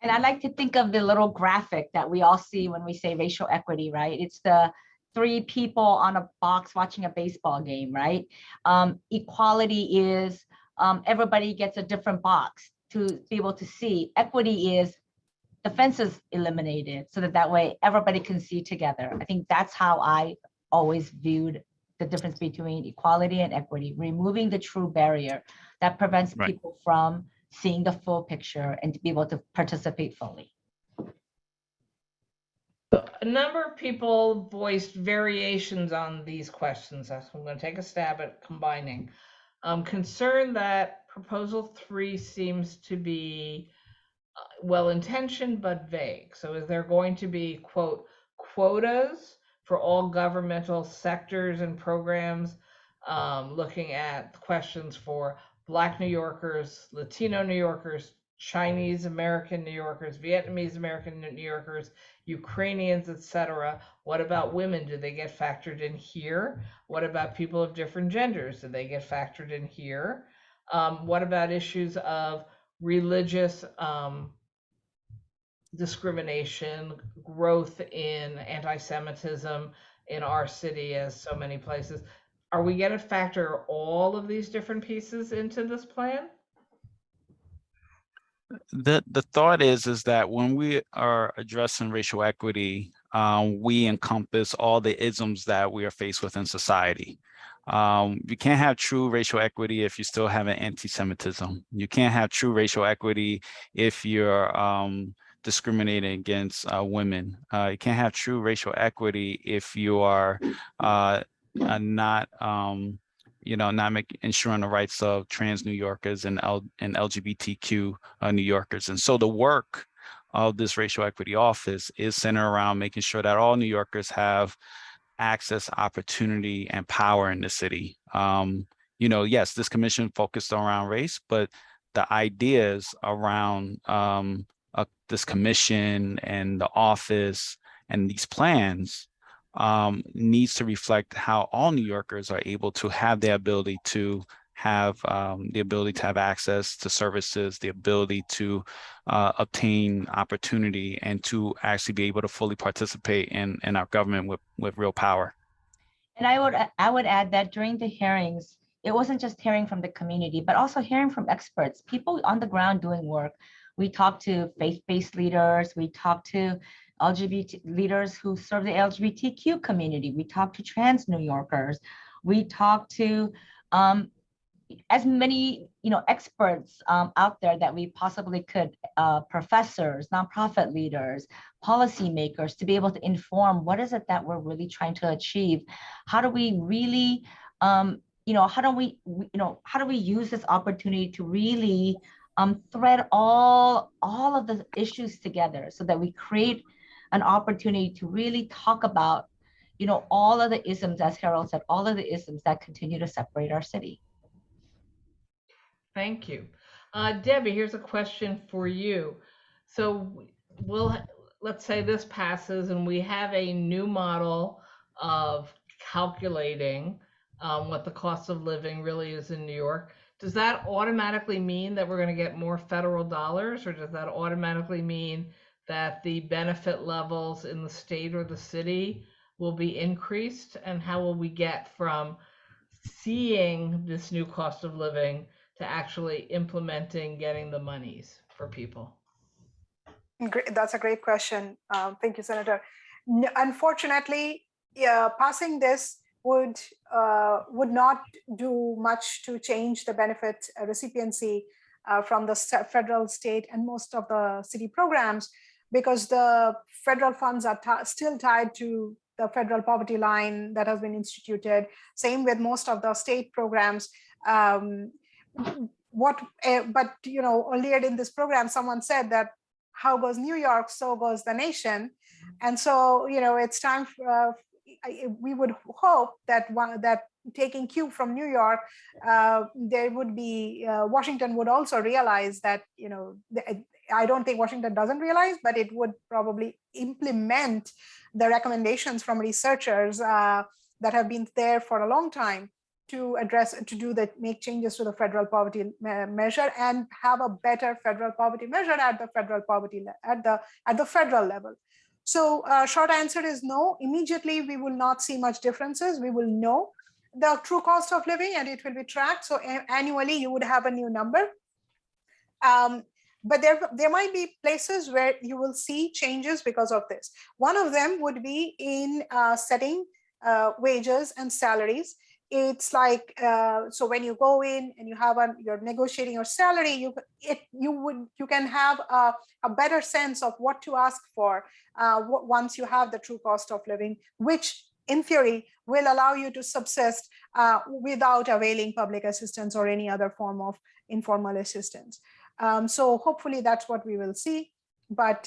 [SPEAKER 3] And I like to think of the little graphic that we all see when we say racial equity, right? It's the 3 people on a box watching a baseball game, right? Equality is everybody gets a different box to be able to see. Equity is the fence is eliminated so that way everybody can see together. I think that's how I always viewed the difference between equality and equity, removing the true barrier that prevents people from seeing the full picture and to be able to participate fully.
[SPEAKER 1] A number of people voiced variations on these questions. So I'm going to take a stab at combining. Concern that proposal 3 seems to be well-intentioned but vague. So is there going to be, quote, quotas for all governmental sectors and programs, looking at questions for Black New Yorkers, Latino New Yorkers, Chinese American New Yorkers, Vietnamese American New Yorkers, Ukrainians, etc.? What about women? Do they get factored in here? What about people of different genders? Do they get factored in here? What about issues of religious discrimination, growth in anti-Semitism in our city as so many places? Are we going to factor all of these different pieces into this plan?
[SPEAKER 4] The thought is that when we are addressing racial equity, we encompass all the isms that we are faced with in society. You can't have true racial equity if you still have an anti-Semitism. You can't have true racial equity if you're discriminating against women. You can't have true racial equity if you are not ensuring the rights of trans New Yorkers and LGBTQ New Yorkers. And so the work of this racial equity office is centered around making sure that all New Yorkers have access, opportunity, and power in the city. Yes, this commission focused around race, but the ideas around this commission and the office and these plans needs to reflect how all New Yorkers are able to have the ability to have access to services, the ability to obtain opportunity, and to actually be able to fully participate in our government with real power.
[SPEAKER 3] And I would add that during the hearings, it wasn't just hearing from the community, but also hearing from experts, people on the ground doing work. We talked to faith-based leaders, we talked to LGBT leaders who serve the LGBTQ community, we talked to trans New Yorkers, we talked to as many experts out there that we possibly could, professors, nonprofit leaders, policymakers, to be able to inform what is it that we're really trying to achieve. How do we really how do we use this opportunity to really thread all of the issues together so that we create an opportunity to really talk about all of the isms, as Harrold said, all of the isms that continue to separate our city.
[SPEAKER 1] Thank you. Debbie, here's a question for you. So let's say this passes and we have a new model of calculating what the cost of living really is in New York, does that automatically mean that we're going to get more federal dollars, or does that automatically mean that the benefit levels in the state or the city will be increased? And how will we get from seeing this new cost of living to actually implementing getting the monies for people?
[SPEAKER 6] That's a great question. Thank you, Senator. Unfortunately, passing this would not do much to change the benefit recipiency from the federal, state, and most of the city programs, because the federal funds are still tied to the federal poverty line that has been instituted. Same with most of the state programs. But earlier in this program, someone said that how goes New York, so goes the nation. And so, it's time for, we would hope that that taking cue from New York, there would be, Washington would also realize that, I don't think Washington doesn't realize, but it would probably implement the recommendations from researchers that have been there for a long time to make changes to the federal poverty measure and have a better federal poverty measure at the federal level. So short answer is no. Immediately, we will not see much differences. We will know the true cost of living and it will be tracked. So annually, you would have a new number. But there might be places where you will see changes because of this. One of them would be in setting wages and salaries. It's like, so when you go in and you're negotiating your salary, you can have a better sense of what to ask for once you have the true cost of living, which in theory will allow you to subsist without availing public assistance or any other form of informal assistance. So hopefully that's what we will see, but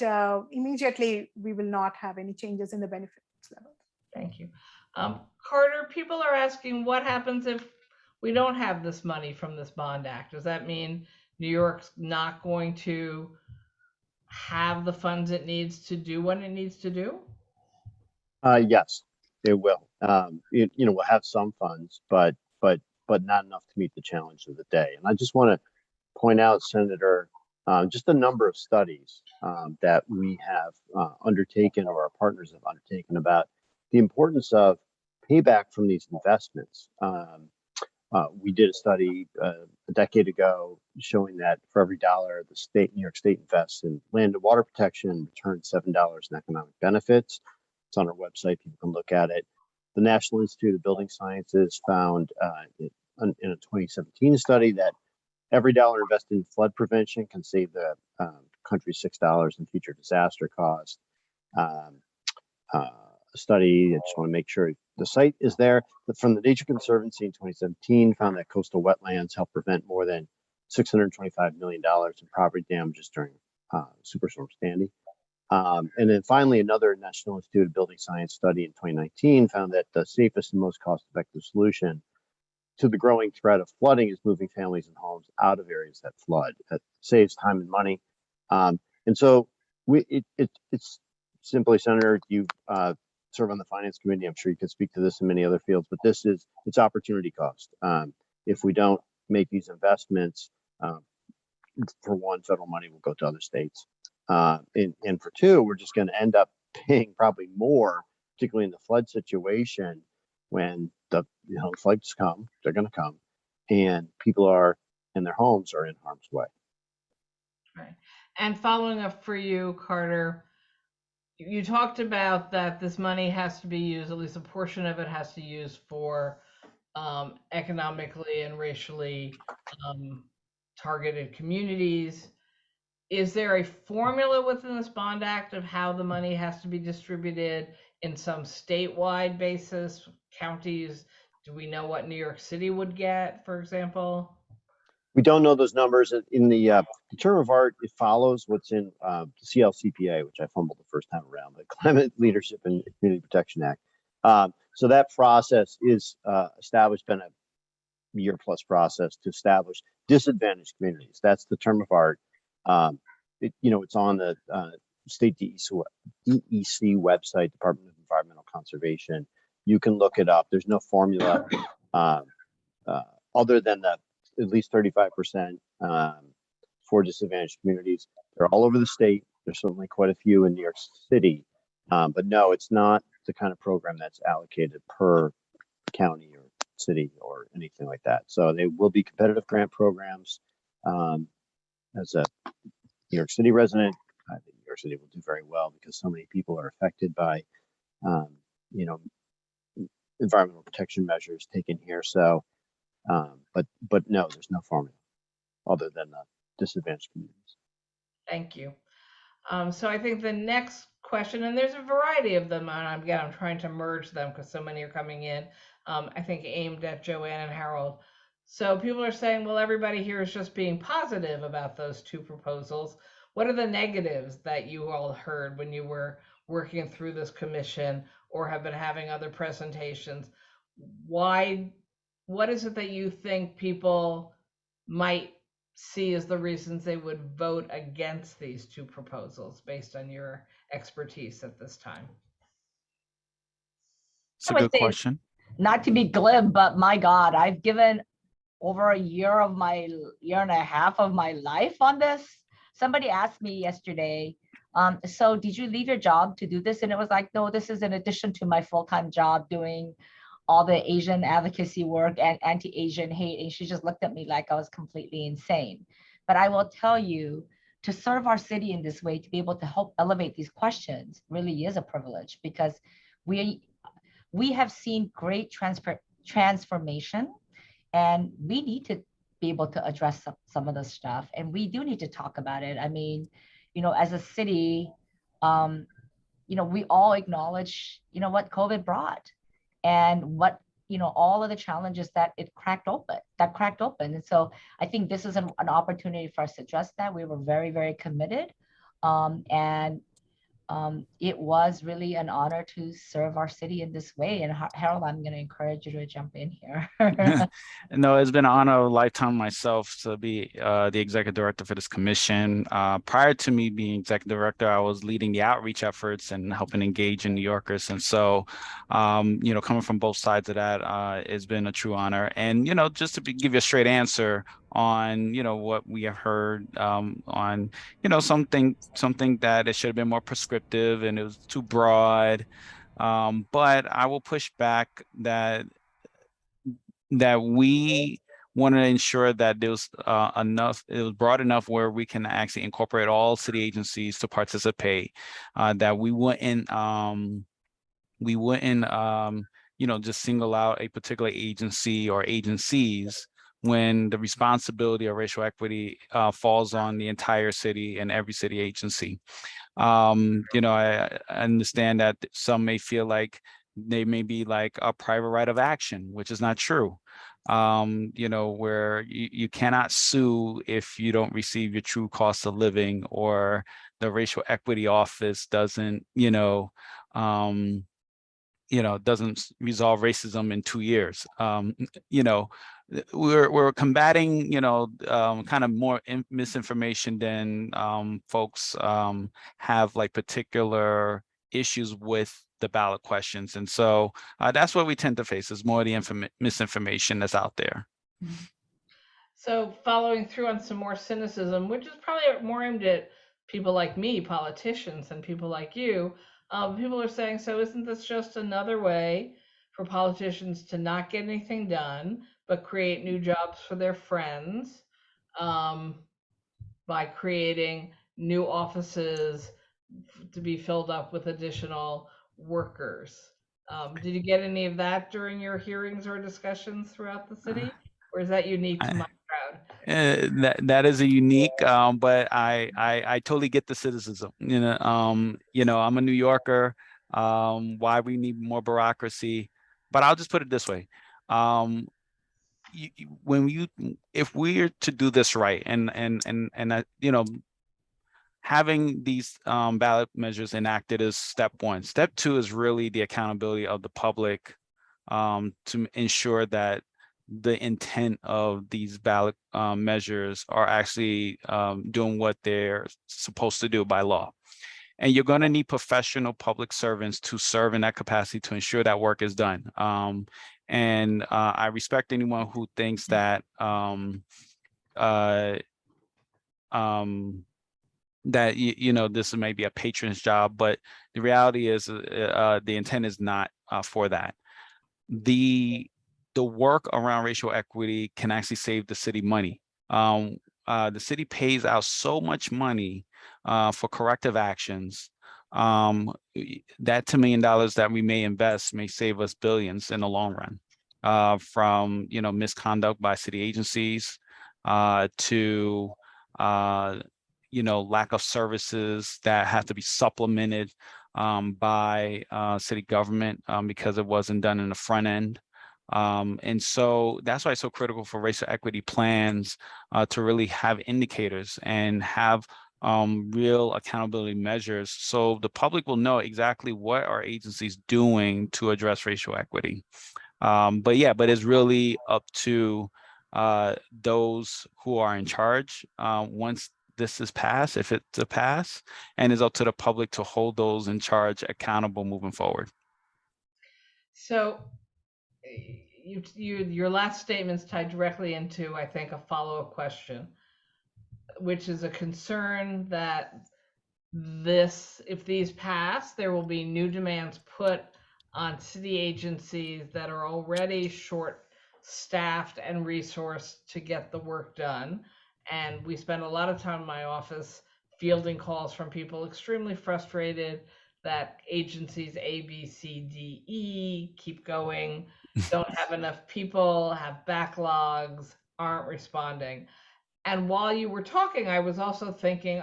[SPEAKER 6] immediately we will not have any changes in the benefits level.
[SPEAKER 1] Thank you. Carter, people are asking what happens if we don't have this money from this bond act? Does that mean New York's not going to have the funds it needs to do what it needs to do?
[SPEAKER 2] Yes, it will. We'll have some funds, but not enough to meet the challenge of the day. And I just want to point out, Senator, just a number of studies that we have undertaken, or our partners have undertaken, about the importance of payback from these investments. We did a study a decade ago showing that for every dollar New York State invests in land and water protection, returns $7 in economic benefits. It's on our website. People can look at it. The National Institute of Building Sciences found in a 2017 study that every dollar invested in flood prevention can save the country $6 in future disaster costs. A study, I just want to make sure the site is there, but from the Nature Conservancy in 2017 found that coastal wetlands help prevent more than $625 million in property damages during Superstorm Sandy. And then finally, another National Institute of Building Science study in 2019 found that the safest and most cost-effective solution to the growing threat of flooding is moving families and homes out of areas that flood. That saves time and money. And so it's simply, Senator, you serve on the Finance Committee. I'm sure you can speak to this in many other fields, but it's opportunity cost. If we don't make these investments, for one, federal money will go to other states. And for two, we're just going to end up paying probably more, particularly in the flood situation, when the floods come. They're going to come, and people are in their homes are in harm's way.
[SPEAKER 1] Right. And following up for you, Carter, you talked about that this money has to be used, at least a portion of it has to be used for economically and racially targeted communities. Is there a formula within this bond act of how the money has to be distributed in some statewide basis? Counties, do we know what New York City would get, for example?
[SPEAKER 2] We don't know those numbers. In the term of art, it follows what's in the CLCPA, which I fumbled the first time around, the Climate Leadership and Community Protection Act. So that process is established, been a year-plus process to establish disadvantaged communities. That's the term of art. It's on the state DEC website, Department of Environmental Conservation. You can look it up. There's no formula other than that at least 35% for disadvantaged communities. They're all over the state. There's certainly quite a few in New York City, but no, it's not the kind of program that's allocated per county or city or anything like that. So they will be competitive grant programs. As a New York City resident, I think New York City will do very well because so many people are affected by, you know, environmental protection measures taken here. So, but no, there's no formula other than the disadvantaged communities.
[SPEAKER 1] Thank you. So I think the next question, and there's a variety of them, and again, I'm trying to merge them because so many are coming in, I think aimed at Joanne and Harrold. So people are saying, well, everybody here is just being positive about those two proposals. What are the negatives that you all heard when you were working through this commission or have been having other presentations? What is it that you think people might see as the reasons they would vote against these two proposals based on your expertise at this time?
[SPEAKER 4] It's a good question.
[SPEAKER 3] Not to be glib, but my God, I've given over a year and a half of my life on this. Somebody asked me yesterday, so did you leave your job to do this? And it was like, no, this is in addition to my full-time job doing all the Asian advocacy work and anti-Asian hate. And she just looked at me like I was completely insane. But I will tell you, to serve our city in this way, to be able to help elevate these questions really is a privilege, because we have seen great transformation, and we need to be able to address some of the stuff, and we do need to talk about it. I mean, you know, as a city, you know, we all acknowledge, you know, what COVID brought and what, you know, all of the challenges that cracked open. And so I think this is an opportunity for us to address that. We were very, very committed. It was really an honor to serve our city in this way. And Harrold, I'm going to encourage you to jump in here.
[SPEAKER 4] No, it's been an honor of a lifetime myself to be the executive director for this commission. Prior to me being executive director, I was leading the outreach efforts and helping engage in New Yorkers. And so, you know, coming from both sides of that, it's been a true honor. And, you know, just to give you a straight answer on, you know, what we have heard on, you know, something that it should have been more prescriptive and it was too broad. But I will push back that we want to ensure that there was it was broad enough where we can actually incorporate all city agencies to participate, that we wouldn't you know, just single out a particular agency or agencies when the responsibility of racial equity falls on the entire city and every city agency. You know, I understand that some may feel like they may be like a private right of action, which is not true. You know, where you cannot sue if you don't receive your true cost of living, or the racial equity office doesn't, doesn't resolve racism in 2 years. You know, we're combating, kind of more misinformation than folks have like particular issues with the ballot questions. And so that's what we tend to face, is more of the misinformation that's out there.
[SPEAKER 1] So following through on some more cynicism, which is probably more aimed at people like me, politicians, and people like you, people are saying, so isn't this just another way for politicians to not get anything done, but create new jobs for their friends, by creating new offices to be filled up with additional workers? Did you get any of that during your hearings or discussions throughout the city, or is that unique to my crowd?
[SPEAKER 4] That is a unique, but I totally get the cynicism. I'm a New Yorker. Why we need more bureaucracy? But I'll just put it this way: if we're to do this right, and having these ballot measures enacted is step one. Step two is really the accountability of the public, to ensure that the intent of these ballot measures are actually doing what they're supposed to do by law. and you're going to need professional public servants to serve in that capacity to ensure that work is done. And I respect anyone who thinks that that this may be a patron's job, but the reality is the intent is not for that. The work around racial equity can actually save the city money. The city pays out so much money for corrective actions that $2 million that we may invest may save us billions in the long run, from misconduct by city agencies to lack of services that have to be supplemented by city government because it wasn't done in the front end. And so that's why it's so critical for racial equity plans to really have indicators and have real accountability measures, so the public will know exactly what our agencies doing to address racial equity. But it's really up to those who are in charge once this is passed, if it's a pass, and it's up to the public to hold those in charge accountable moving forward.
[SPEAKER 1] So your last statements tied directly into, I think, a follow-up question, which is a concern that if these pass, there will be new demands put on city agencies that are already short-staffed and resourced to get the work done. And we spend a lot of time in my office fielding calls from people extremely frustrated that agencies A, B, C, D, E keep going, don't have enough people, have backlogs, aren't responding. And while you were talking, I was also thinking,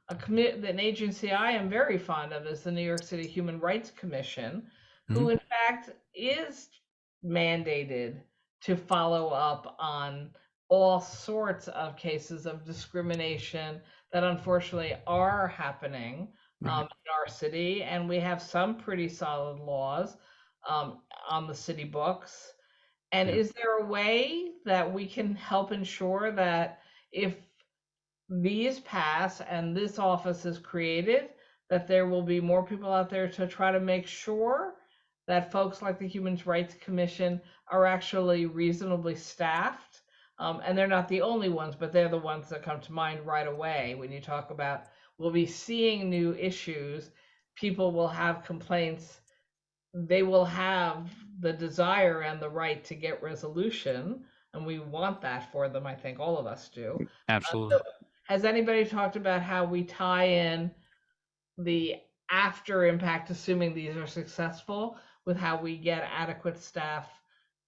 [SPEAKER 1] an agency I am very fond of is the New York City Human Rights Commission, who in fact is mandated to follow up on all sorts of cases of discrimination that unfortunately are happening in our city. And we have some pretty solid laws on the city books. And is there a way that we can help ensure that if these pass and this office is created, that there will be more people out there to try to make sure that folks like the Human Rights Commission are actually reasonably staffed? And they're not the only ones, but they're the ones that come to mind right away when you talk about we'll be seeing new issues, people will have complaints, they will have the desire and the right to get resolution, and we want that for them. I think all of us do.
[SPEAKER 4] Absolutely.
[SPEAKER 1] So has anybody talked about how we tie in the after impact, assuming these are successful, with how we get adequate staff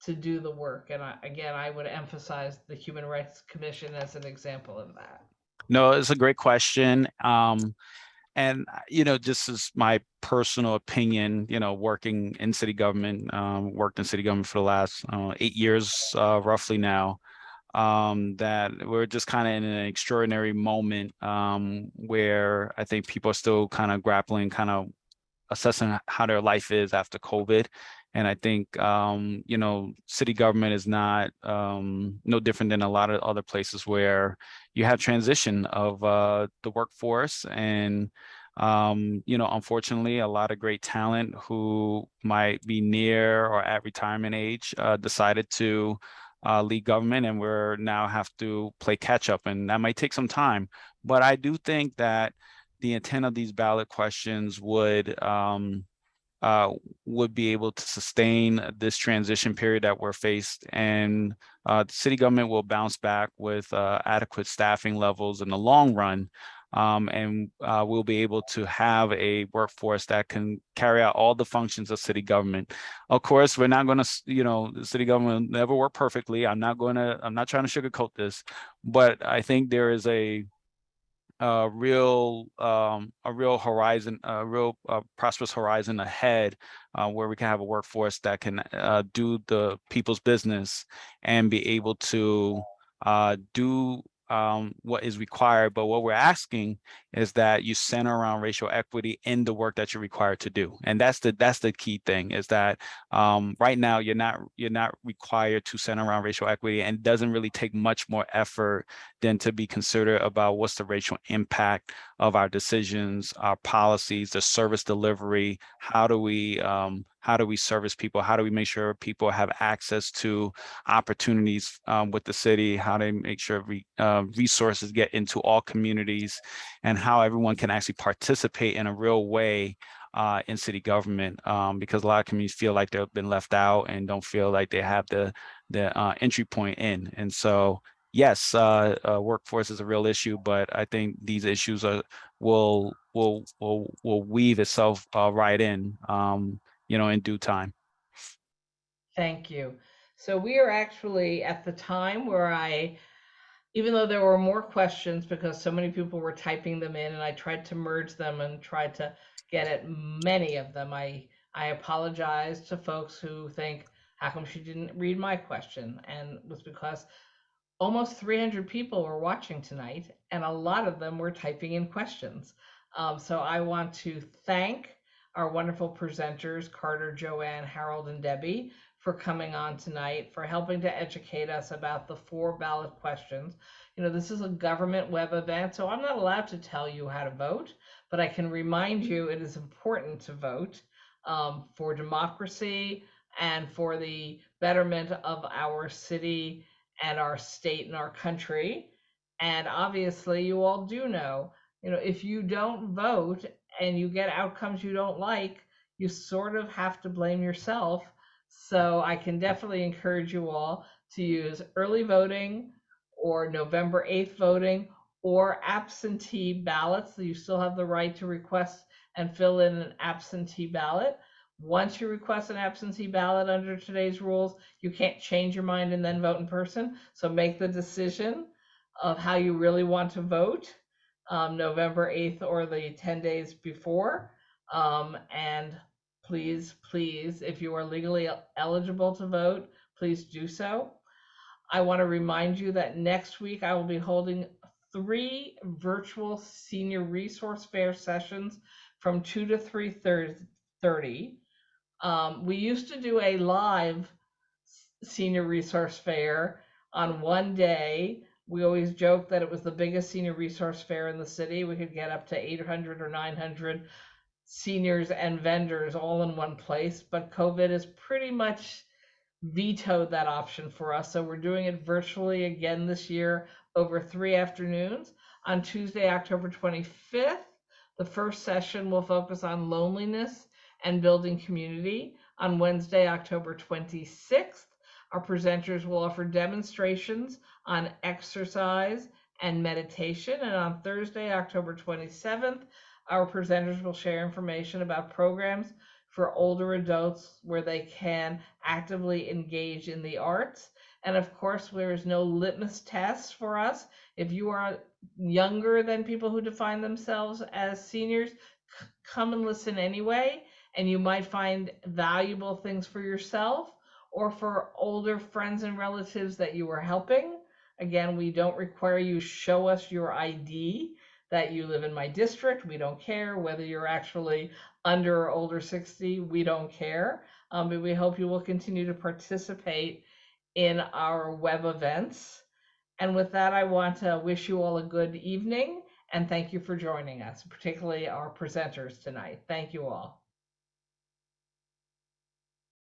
[SPEAKER 1] to do the work? And I would emphasize the Human Rights Commission as an example of that.
[SPEAKER 4] No, it's a great question. And, this is my personal opinion, working in city government, worked in city government for the last 8 years, roughly now, that we're just kind of in an extraordinary moment where I think people are still kind of grappling, kind of assessing how their life is after COVID. And I think, city government is not no different than a lot of other places where you have transition of the workforce. And, unfortunately, a lot of great talent who might be near or at retirement age decided to lead government, and we're now have to play catch up. And that might take some time. But I do think that the intent of these ballot questions would be able to sustain this transition period that we're faced, and the city government will bounce back with adequate staffing levels in the long run, and we'll be able to have a workforce that can carry out all the functions of city government. Of course, we're not going to, the city government will never work perfectly. I'm not trying to sugarcoat this, but I think there is a real horizon, a real prosperous horizon ahead, where we can have a workforce that can do the people's business and be able to do what is required, but what we're asking is that you center around racial equity in the work that you're required to do. And that's the key thing, is that right now you're not required to center around racial equity, and it doesn't really take much more effort than to be considerate about what's the racial impact of our decisions, our policies, the service delivery. How do we service people? How do we make sure people have access to opportunities with the city? How do we make sure resources get into all communities, and how everyone can actually participate in a real way in city government, because a lot of communities feel like they've been left out and don't feel like they have the entry point in. And so, yes, workforce is a real issue, but I think these issues will weave itself right in, in due time.
[SPEAKER 1] Thank you. So we are actually at the time where even though there were more questions because so many people were typing them in and I tried to merge them and tried to get at many of them, I apologize to folks who think, how come she didn't read my question? And it was because almost 300 people were watching tonight, and a lot of them were typing in questions. So I want to thank our wonderful presenters, Carter, Joanne, Harrold, and Debbie, for coming on tonight, for helping to educate us about the 4 ballot questions. This is a government web event, so I'm not allowed to tell you how to vote, but I can remind you it is important to vote for democracy and for the betterment of our city and our state and our country. And obviously, you all do know, if you don't vote and you get outcomes you don't like, you sort of have to blame yourself. So I can definitely encourage you all to use early voting or November 8th voting or absentee ballots. So you still have the right to request and fill in an absentee ballot. Once you request an absentee ballot under today's rules, you can't change your mind and then vote in person. So make the decision of how you really want to vote November 8th or the 10 days before. And please, if you are legally eligible to vote, please do so. I want to remind you that next week I will be holding 3 virtual senior resource fair sessions from 2 to 3:30. We used to do a live senior resource fair on one day. We always joked that it was the biggest senior resource fair in the city. We could get up to 800 or 900 seniors and vendors all in one place, but COVID has pretty much vetoed that option for us. So we're doing it virtually again this year over 3 afternoons. On Tuesday, October 25th, the first session will focus on loneliness and building community. On Wednesday, October 26th, our presenters will offer demonstrations on exercise and meditation. And on Thursday, October 27th, our presenters will share information about programs for older adults where they can actively engage in the arts. And of course, there is no litmus test for us. If you are younger than people who define themselves as seniors, come and listen anyway, and you might find valuable things for yourself or for older friends and relatives that you are helping. Again, we don't require you show us your ID that you live in my district. We don't care whether you're actually under or older 60. We don't care. But we hope you will continue to participate in our web events. And with that, I want to wish you all a good evening and thank you for joining us, particularly our presenters tonight. Thank you all.